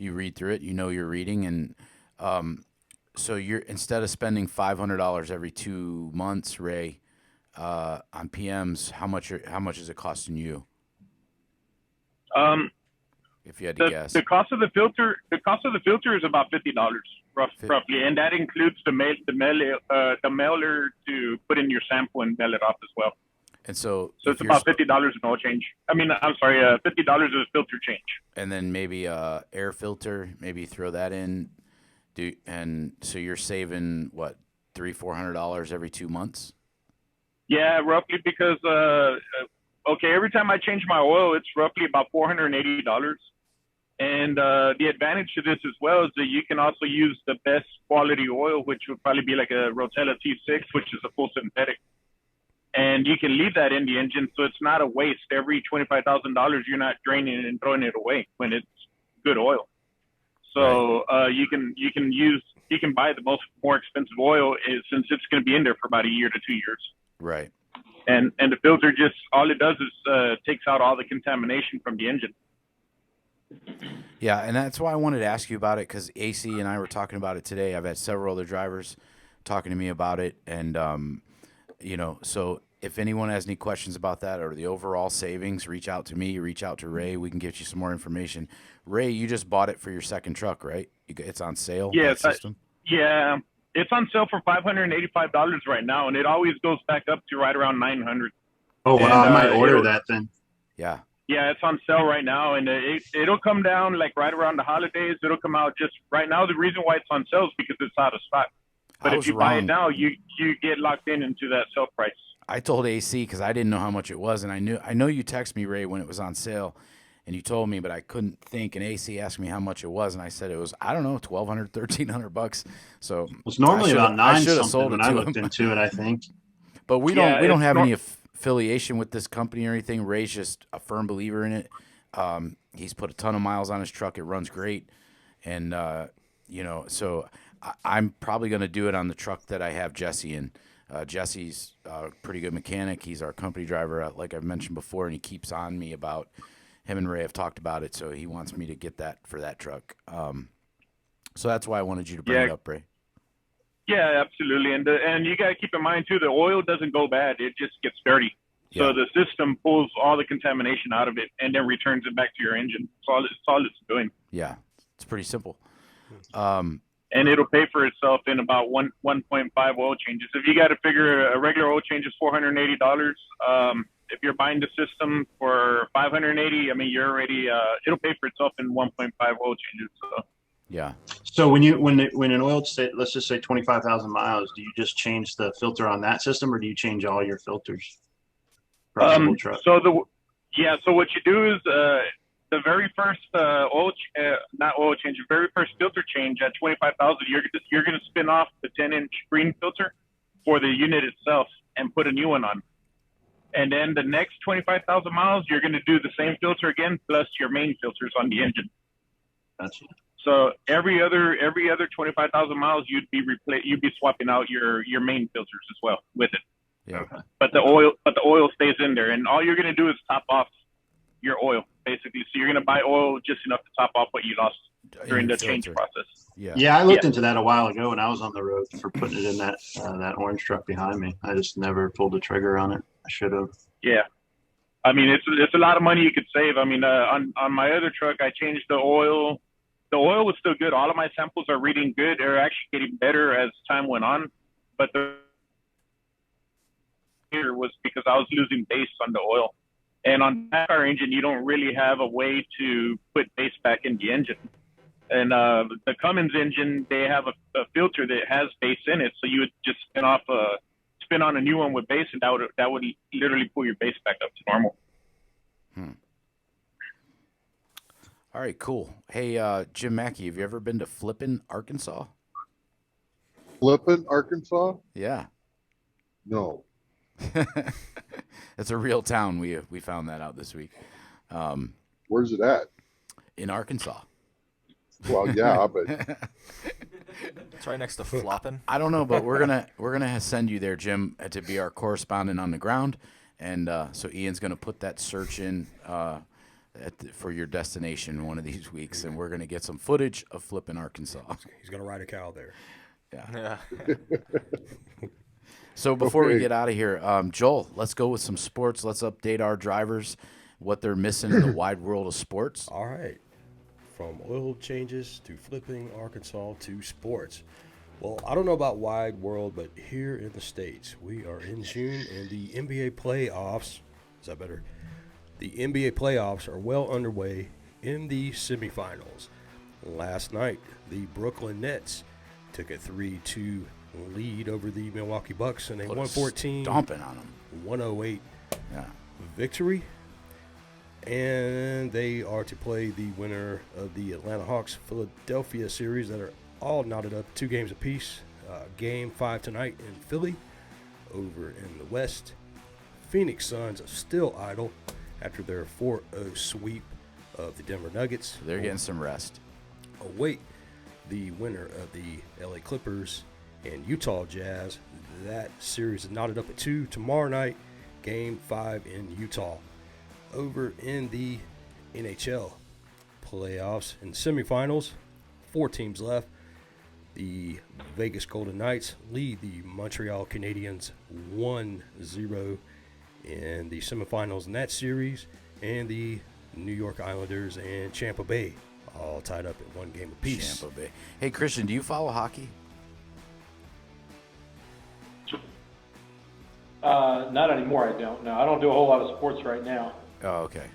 A: read through it, you're reading, and so you're, instead of spending $500 every 2 months, Ray, on PMs, how much is it costing you? If you had to guess,
J: the cost of the filter is about $50 roughly, and that includes the mailer to put in your sample and mail it off as well.
A: And so
J: it's about $50 in oil change. I mean, I'm sorry, $50 is filter change.
A: And then maybe air filter, maybe throw that in. And so you're saving what, $300-400 every 2 months?
J: Yeah, roughly, because every time I change my oil, it's roughly about $480. And the advantage to this as well is that you can also use the best quality oil, which would probably be like a Rotella T6, which is a full synthetic. And you can leave that in the engine, so it's not a waste. Every $25,000, you're not draining it and throwing it away when it's good oil. So you can buy the more expensive oil since it's going to be in there for about a year to 2 years.
A: Right.
J: And the filter just, all it does is takes out all the contamination from the engine.
A: Yeah, and that's why I wanted to ask you about it, because AC and I were talking about it today. I've had several other drivers talking to me about it, and so if anyone has any questions about that or the overall savings, reach out to me, reach out to Ray. We can get you some more information. Ray, you just bought it for your second truck, right? It's on sale.
J: Yes. Yeah, it's on sale for $585 right now, and it always goes back up to right around $900.
B: Oh wow, I might order that then.
A: Yeah.
J: Yeah, it's on sale right now, and it'll come down like right around the holidays. It'll come out just right now. The reason why it's on sale is because it's out of stock. But
A: I
J: if
A: was
J: you buy it
A: wrong.
J: now, you get locked into that sale price.
A: I told AC because I didn't know how much it was, and I know you texted me, Ray, when it was on sale, and you told me, but I couldn't think. And AC asked me how much it was, and I said it was, I don't know, $1,200, $1,300. So
B: It's normally about
A: I
B: nine
A: should have
B: something
A: sold
B: when
A: it
B: I
A: to
B: looked
A: him.
B: into it, I think.
A: But we
J: Yeah,
A: don't
J: it's
A: have any affiliation with this company or anything. Ray's just a firm believer in it. He's put a ton of miles on his truck. It runs great, and so I'm probably going to do it on the truck that I have Jesse in. Jesse's a pretty good mechanic. He's our company driver, like I've mentioned before, and he keeps on me about. Him and Ray have talked about it, so he wants me to get that for that truck. So that's why I wanted you to bring it up, Ray.
J: Yeah, absolutely. And you got to keep in mind, too, the oil doesn't go bad. It just gets dirty.
A: Yeah.
J: So the system pulls all the contamination out of it and then returns it back to your engine. That's all it's doing.
A: Yeah, it's pretty simple.
J: And it'll pay for itself in about 1.5 oil changes. If you got to figure a regular oil change is $480, if you're buying the system for $580, I mean, you're already it'll pay for itself in 1.5 oil changes. So.
A: Yeah.
B: So when an oil, let's just say 25,000 miles, do you just change the filter on that system, or do you change all your filters? For a whole truck?
J: So what you do is the very first not oil change, the very first filter change at 25,000, you're going to spin off the 10-inch green filter for the unit itself and put a new one on. And then the next 25,000 miles, you're going to do the same filter again, plus your main filters on the engine.
B: Gotcha.
J: So every other 25,000 miles, you'd be swapping out your main filters as well with it.
A: Yeah.
J: But the oil stays in there, and all you're going to do is top off your oil, basically. So you're going to buy oil just enough to top off what you lost during the change process.
B: Yeah, I looked into that a while ago when I was on the road for putting it in that orange truck behind me. I just never pulled the trigger on it. I should have.
J: Yeah. I mean, it's a lot of money you could save. I mean, on my other truck, I changed the oil. The oil was still good. All of my samples are reading good. They're actually getting better as time went on. But the here was because I was losing base on the oil. And on that car engine, you don't really have a way to put base back in the engine. And the Cummins engine, they have a filter that has base in it. So you would just spin on a new one with base, and that would literally pull your base back up to normal.
A: All right, cool. Hey, Jim Mackey, have you ever been to Flippin, Arkansas?
H: Flippin, Arkansas?
A: Yeah.
H: No.
A: It's a real town. We found that out this week.
H: Where's it at?
A: In Arkansas.
H: Well, yeah, but
D: it's right next to Floppin.
A: I don't know, but we're gonna send you there, Jim, to be our correspondent on the ground, and so Ian's gonna put that search in for your destination one of these weeks, and we're gonna get some footage of Flippin, Arkansas.
F: He's gonna ride a cow there.
A: Yeah. So before we get out of here, Joel, let's go with some sports. Let's update our drivers, what they're missing in the wide world of sports.
F: All right. From oil changes to flipping Arkansas to sports. Well, I don't know about wide world, but here in the States, we are in June, and the NBA playoffs, is that better? The NBA playoffs are well underway in the semifinals. Last night, the Brooklyn Nets took a 3-2 lead over the Milwaukee Bucks in a 114
A: stomping on them
F: 108 victory, and they are to play the winner of the Atlanta Hawks Philadelphia series that are all knotted up 2 games apiece. Game 5 tonight in Philly. Over in the West, Phoenix Suns are still idle after their 4-0 sweep of the Denver Nuggets.
A: So they're getting some rest.
F: Await the winner of the LA Clippers and Utah Jazz. That series is knotted up at 2 tomorrow night, game 5 in Utah. Over in the NHL playoffs and semifinals, 4 teams left. The Vegas Golden Knights lead the Montreal Canadiens 1-0 in the semifinals in that series, and the New York Islanders and Tampa Bay all tied up at 1 game apiece.
A: Tampa Bay. Hey, Christian, do you follow hockey?
C: Not anymore, I don't. No, I don't do a whole lot of sports right now.
A: Oh, okay.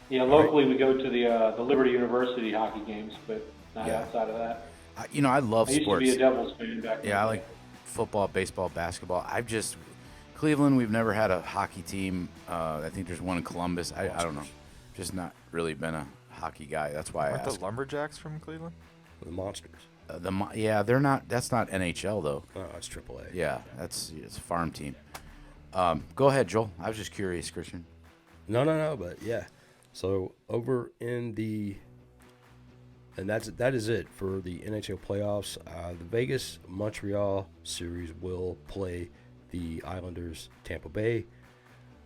C: Yeah, locally we go to the Liberty University hockey games, but not outside of that.
A: I love
C: I used
A: sports.
C: to be a Devils fan back in
A: Yeah, I
C: the
A: like
C: day.
A: football, baseball, basketball. Cleveland, we've never had a hockey team. I think there's one in Columbus. I don't know. Just not really been a hockey guy. That's why I
D: Aren't
A: asked.
D: the Lumberjacks from Cleveland?
F: The Monsters.
A: They're not. That's not NHL though.
F: Oh, it's AAA.
A: Yeah, it's a farm team. Go ahead, Joel. I was just curious, Christian.
F: No, but yeah. So over in that is it for the NHL playoffs. The Vegas Montreal series will play the Islanders Tampa Bay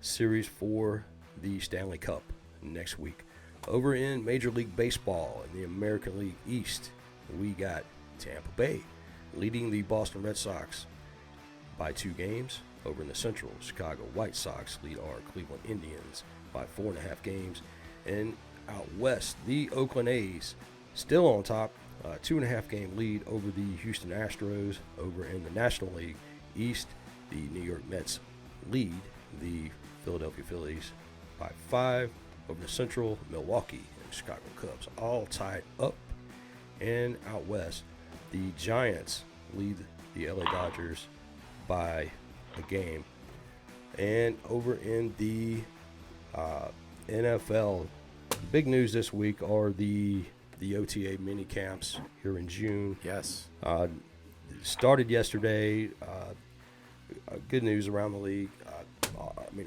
F: series for the Stanley Cup next week. Over in Major League Baseball in the American League East, we got Tampa Bay leading the Boston Red Sox by 2 games. Over in the Central, Chicago White Sox lead our Cleveland Indians by 4.5 games. And out west, the Oakland A's still on top, 2.5 game lead over the Houston Astros. Over in the National League East, the New York Mets lead the Philadelphia Phillies by 5. Over the Central, Milwaukee and Chicago Cubs all tied up. And out west, the Giants lead the LA Dodgers by a game. And over in the NFL, big news this week are the OTA mini camps here in June.
A: Yes.
F: Started yesterday. Good news around the league.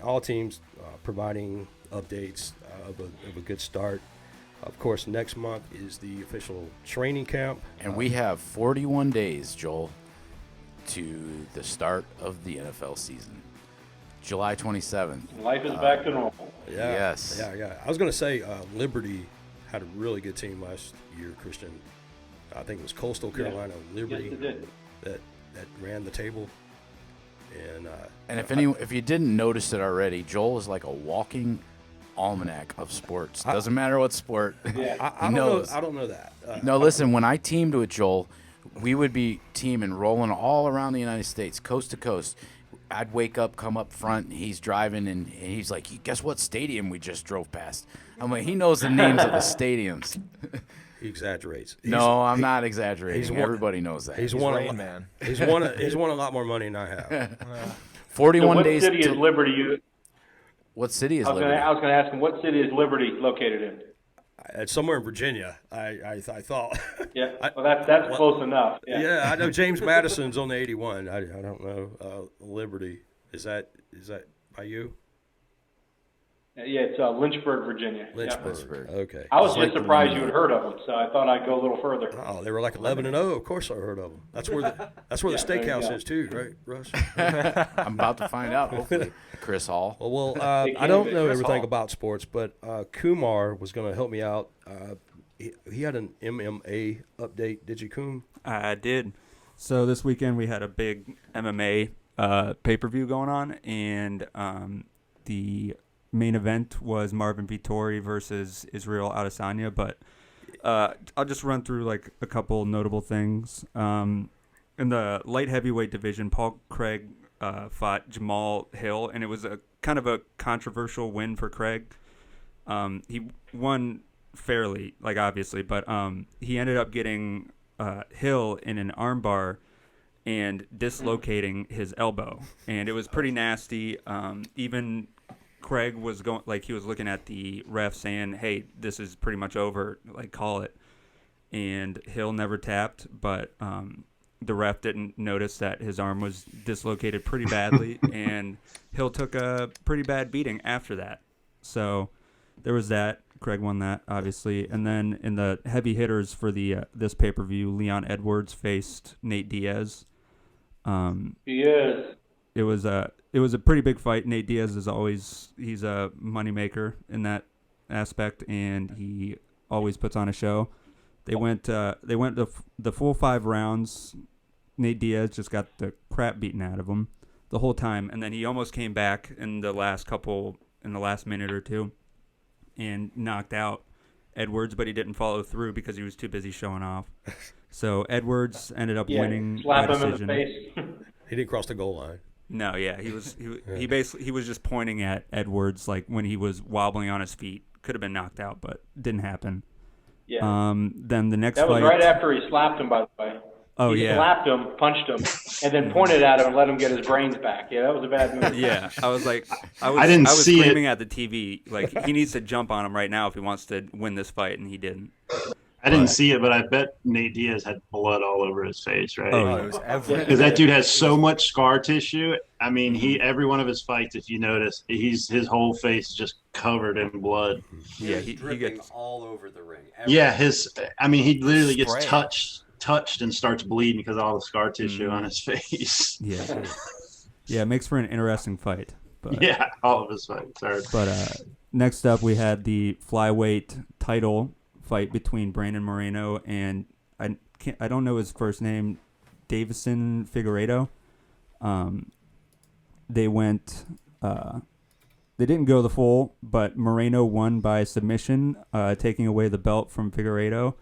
F: All teams providing updates of a good start. Of course, next month is the official training camp.
A: And we have 41 days, Joel, to the start of the NFL season. July 27th.
C: Life is back to normal.
F: Yeah.
A: Yes.
F: Yeah. I was going to say Liberty had a really good team last year, Christian. I think it was Coastal Carolina, Liberty
C: Yes, it did.
F: that ran the table. And
A: if you didn't notice it already, Joel is like a walking almanac of sports. Doesn't matter what sport.
C: Yeah.
F: I don't know that.
A: No, listen, when I teamed with Joel, we would be teaming, rolling all around the United States, coast to coast. I'd wake up, come up front, and he's driving, and he's like, guess what stadium we just drove past? I'm like, he knows the names of the stadiums.
F: He exaggerates.
A: I'm not exaggerating. Everybody knows that.
F: He's won Rain Man. He's won a lot more money than I have.
A: 41
C: what
A: days.
C: City is Liberty?
A: What city is Liberty?
C: I was going to ask him, what city is Liberty located in?
F: It's somewhere in Virginia. I thought.
C: Yeah, well, that's close enough.
F: Yeah, I know James Madison's on the 81. I don't know Liberty. Is that by you?
C: Yeah, it's Lynchburg, Virginia.
F: Lynchburg.
C: Yeah.
F: Okay.
C: I was just surprised you had heard of them, so I thought I'd go a little further.
F: Oh, they were like 11-0. Of course, I heard of them. That's where the steakhouse is too, right, Russ?
A: I'm about to find out. Hopefully, Chris Hall.
F: Well, I don't know everything about sports, but Kumar was going to help me out. He had an MMA update. Did you, Kum?
I: I did. So this weekend we had a big MMA pay-per-view going on, and the main event was Marvin Vettori versus Israel Adesanya, but I'll just run through like a couple notable things. In the light heavyweight division, Paul Craig fought Jamal Hill, and it was a kind of a controversial win for Craig. He won fairly, like obviously, but he ended up getting Hill in an armbar and dislocating his elbow, and it was pretty nasty. Even Craig was going, like, he was looking at the ref saying, hey, this is pretty much over, like, call it. And Hill never tapped, but the ref didn't notice that his arm was dislocated pretty badly, and Hill took a pretty bad beating after that. So there was that. Craig won that, obviously. And then in the heavy hitters for the this pay-per-view, Leon Edwards faced Nate Diaz.
C: Yes.
I: It was a pretty big fight. Nate Diaz is always, he's a moneymaker in that aspect, and he always puts on a show. They went the full 5 rounds. Nate Diaz just got the crap beaten out of him the whole time, and then he almost came back in the last minute or two and knocked out Edwards, but he didn't follow through because he was too busy showing off. So Edwards ended up winning
C: slap
I: by
C: him
I: decision.
C: in the face.
F: He didn't cross the goal line.
I: No, yeah, he was just pointing at Edwards like when he was wobbling on his feet. Could have been knocked out, but didn't happen.
C: Yeah.
I: Then the next
C: That was
I: fight.
C: right after he slapped him, by the way.
I: Oh,
C: he
I: yeah.
C: slapped him, punched him, and then pointed at him and let him get his brains back. Yeah, that was a bad move.
I: Yeah, I was like, I
B: didn't
I: was
B: see
I: screaming
B: it.
I: at the TV like he needs to jump on him right now if he wants to win this fight, and he didn't.
B: I didn't see it, but I bet Nate Diaz had blood all over his face, right?
I: Oh,
D: Oh,
I: yeah.
D: it was everywhere.
B: Because that dude has so much scar tissue. I mean, every one of his fights, if you notice, his whole face is just covered in blood.
I: Yeah,
G: He
I: he
G: dripping
I: gets.
G: all over the ring.
B: Yeah, he literally gets
D: Spray.
B: touched and starts bleeding because of all the scar tissue on his face.
I: Yeah, yeah, it makes for an interesting fight. But
B: Yeah, all of his fights are.
I: But next up, we had the flyweight title fight between Brandon Moreno and I don't know his first name, Davison Figueiredo. They went. They didn't go the full, but Moreno won by submission, taking away the belt from Figueiredo.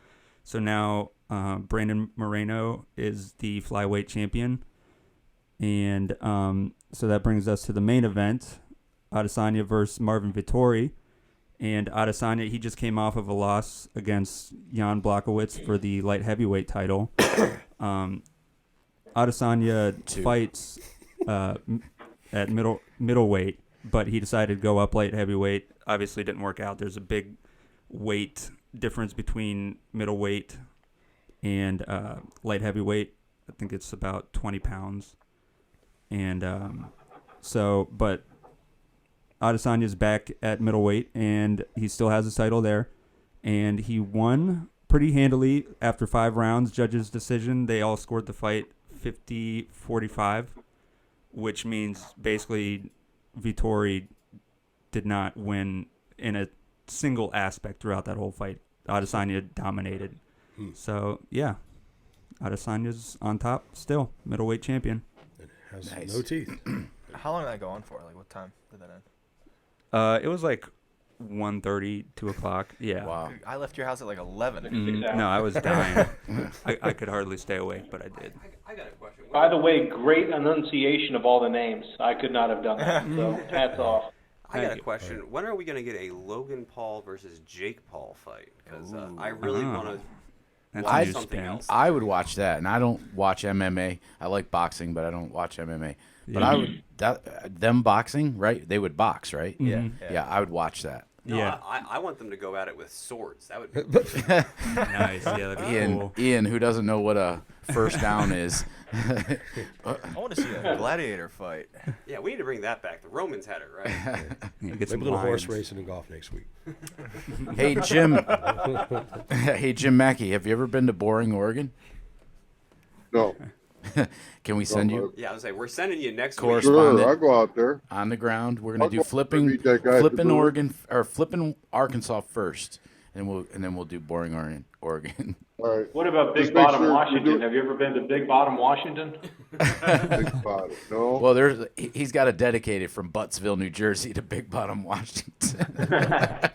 I: So now Brandon Moreno is the flyweight champion. And so that brings us to the main event, Adesanya versus Marvin Vettori. And Adesanya, he just came off of a loss against Jan Blachowicz for the light heavyweight title. Adesanya fights at middleweight, but he decided to go up light heavyweight. Obviously didn't work out. There's a big weight difference between middleweight and light heavyweight. I think it's about 20 pounds. And but Adesanya's back at middleweight, and he still has his title there. And he won pretty handily after 5 rounds. Judges' decision, they all scored the fight 50-45, which means basically Vettori did not win in a single aspect throughout that whole fight. Adesanya dominated. So, yeah, Adesanya's on top still, middleweight champion.
F: Has
A: Nice.
F: no teeth.
D: How long did that go on for? Like, what time did that end?
I: It was like 1:30, 2 o'clock. Yeah.
A: Wow.
D: I left your house at like 11.
I: No, I was dying. I could hardly stay awake, but I did.
G: I got a question.
C: By the way, great enunciation of all the names. I could not have done that. So hats off.
G: I got
I: Thank
G: a
I: you.
G: question. When are we going to get a Logan Paul versus Jake Paul fight? Because I really want to
I: That's
G: watch
I: news
G: something
I: spin.
G: else.
A: I would watch that, and I don't watch MMA. I like boxing, but I don't watch MMA. But I would them boxing, right? They would box, right?
I: Mhm.
A: Yeah, I would watch that.
G: No,
I: Yeah.
G: I want them to go at it with swords. That would be
I: Nice. Yeah, that'd be cool.
A: Ian, who doesn't know what a first down is.
D: I want to see a gladiator fight.
G: Yeah, we need to bring that back. The Romans had it, right?
I: Yeah, get
F: Maybe a
I: some
F: little horse
I: lions.
F: racing and golf next week.
A: Hey Jim. Hey Jim Mackey, have you ever been to Boring, Oregon?
H: No.
A: Can we send you
G: Yeah, I was like, we're sending you next week.
A: correspondent
H: Sure, I'll go out there.
A: on the ground? We're gonna
H: I'll
A: do
H: go meet that guy at the
A: flipping
H: booth.
A: Oregon or flipping Arkansas first, and then we'll do Boring, Oregon.
H: All right.
C: What about
H: Just
C: Big
H: make
C: Bottom,
H: sure you
C: Washington?
H: do it.
C: Have you ever been to Big Bottom, Washington?
H: Think about it. No.
A: Well, he's got it dedicated from Buttsville, New Jersey to Big Bottom, Washington.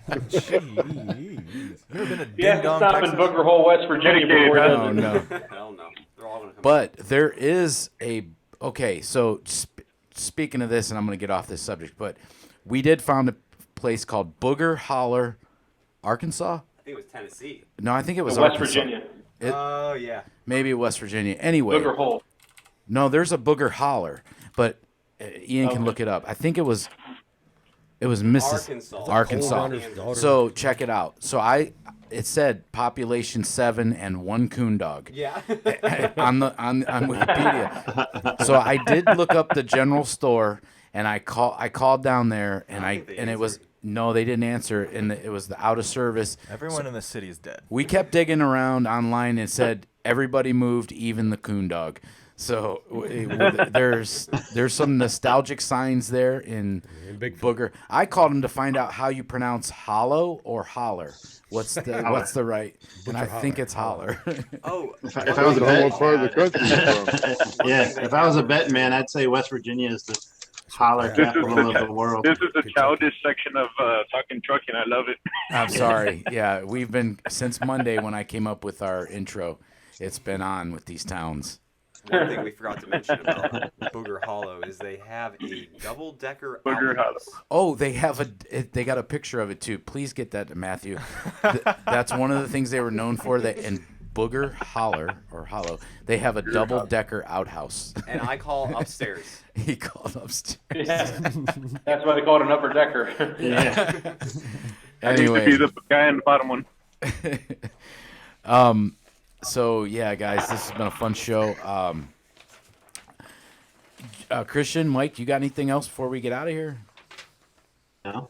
D: Jeez. You ever been to
C: You have
D: Ding
C: to
D: Dong,
C: stop
D: Texas?
C: in Booker Hole, West Virginia before
A: No,
C: that.
A: no.
G: Hell no. They're all going to come
A: But there is okay, so speaking of this, and I'm going to get off this subject, but we did find a place called Booger Holler, Arkansas.
G: I think it was Tennessee.
A: No, I think it was
C: West
A: Arkansas.
C: Virginia.
G: Oh, yeah.
A: Maybe West Virginia. Anyway,
C: Booker Hole.
A: no, there's a Booger Holler, but Ian can look it up. I think it was
G: Arkansas.
A: Arkansas.
F: Runner's daughter.
A: So check it out. So it said population 7 and 1 coon dog.
G: Yeah.
A: on Wikipedia. So I did look up the general store, and I called down there, and it was no, they didn't answer, and it was the out of service.
D: Everyone in the city is dead.
A: We kept digging around online, and it said everybody moved, even the coon dog. So there's some nostalgic signs there in
F: Big
A: Booger. I called him to find out how you pronounce hollow or holler. What's the right? And I think it's holler.
G: Oh,
B: If I was a
H: Know
B: bet,
H: what part of the country you're from.
B: yeah, if I was a betting man, I'd say West Virginia is the holler capital of the world.
J: This is the childish section of Talkin Truckin. I love it.
A: I'm sorry. Yeah, we've been since Monday when I came up with our intro. It's been on with these towns.
G: one thing we forgot to mention about Booger Hollow is they have a double-decker
J: Booger
G: outhouse.
A: Oh, they got a picture of it too. Please get that to Matthew. That's one of the things they were known for. That in Booger Hollow, they have a double-decker outhouse.
G: And I call upstairs.
A: He called upstairs.
C: Yeah. That's why they call it an upper decker.
B: Yeah.
J: I need to
A: Anyway,
J: be the guy in the bottom one.
A: so yeah, guys, this has been a fun show. Christian, Mike, you got anything else before we get out of here?
B: No.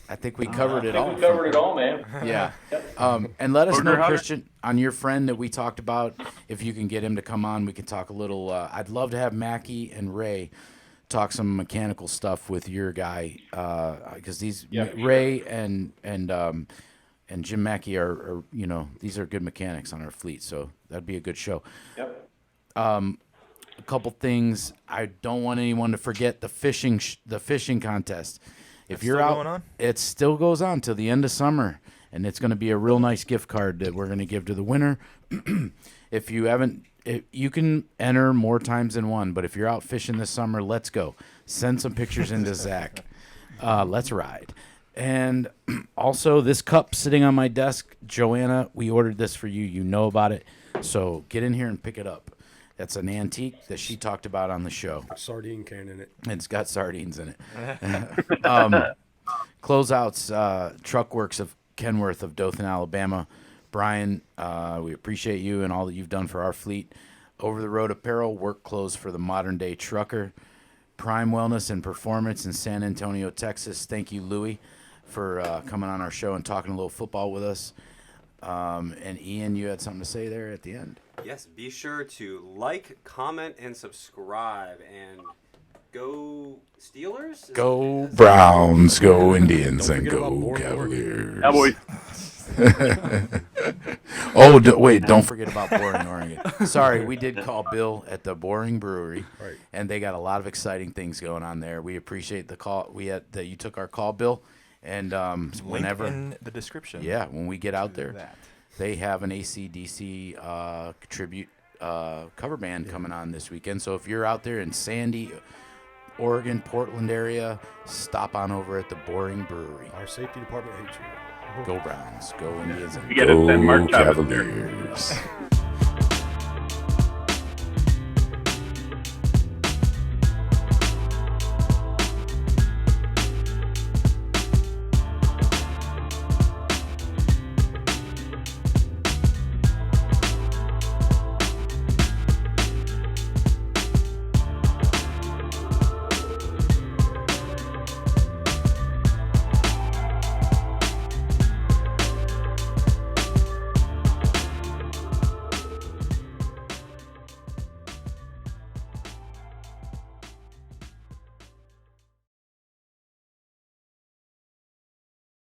A: I think we covered it
C: I
A: all.
C: think we covered it all, man.
A: Yeah. And let us know,
J: Booger Hunter?
A: Christian, on your friend that we talked about. If you can get him to come on, we can talk a little. I'd love to have Mackey and Ray talk some mechanical stuff with your guy, because these Ray and Jim Mackey are these are good mechanics on our fleet, so that'd be a good show.
C: Yep.
A: A couple things I don't want anyone to forget: the fishing contest. If you're
D: still
A: out,
D: going on?
A: it still goes on till the end of summer, and it's going to be a real nice gift card that we're going to give to the winner. If you haven't, you can enter more times than one, but if you're out fishing this summer, let's go. Send some pictures into Zach. Let's ride. And also, this cup sitting on my desk, Joanna, we ordered this for you. You know about it, so get in here and pick it up. That's an antique that she talked about on the show.
F: Sardine can in it.
A: It's got sardines in it. Closeouts, Truckworx of Kenworth of Dothan, Alabama. Brian, we appreciate you and all that you've done for our fleet. Over the Road Apparel, work clothes for the modern day trucker. Prime Wellness and Performance in San Antonio, Texas. Thank you, Louie, for coming on our show and talking a little football with us. And Ian, you had something to say there at the end.
G: Yes, be sure to like, comment, and subscribe. And go Steelers?
A: Go Browns, go Indians, and go Cavaliers.
J: Cowboys.
A: Wait, don't forget about Boring, Oregon. Sorry, we did call Bill at the Boring Brewery,
F: Right.
A: and they got a lot of exciting things going on there. We appreciate the call. That you took our call, Bill. And whenever
D: in the description.
A: Yeah, when we get out there,
D: that.
A: they have an AC/DC tribute cover band coming on this weekend. So if you're out there in Sandy, Oregon, Portland area, stop on over at the Boring Brewery.
F: Our safety department hates you.
A: Go Browns, go Indians, and
J: You gotta send
A: go
J: Mark Chavez there.
A: Cavaliers.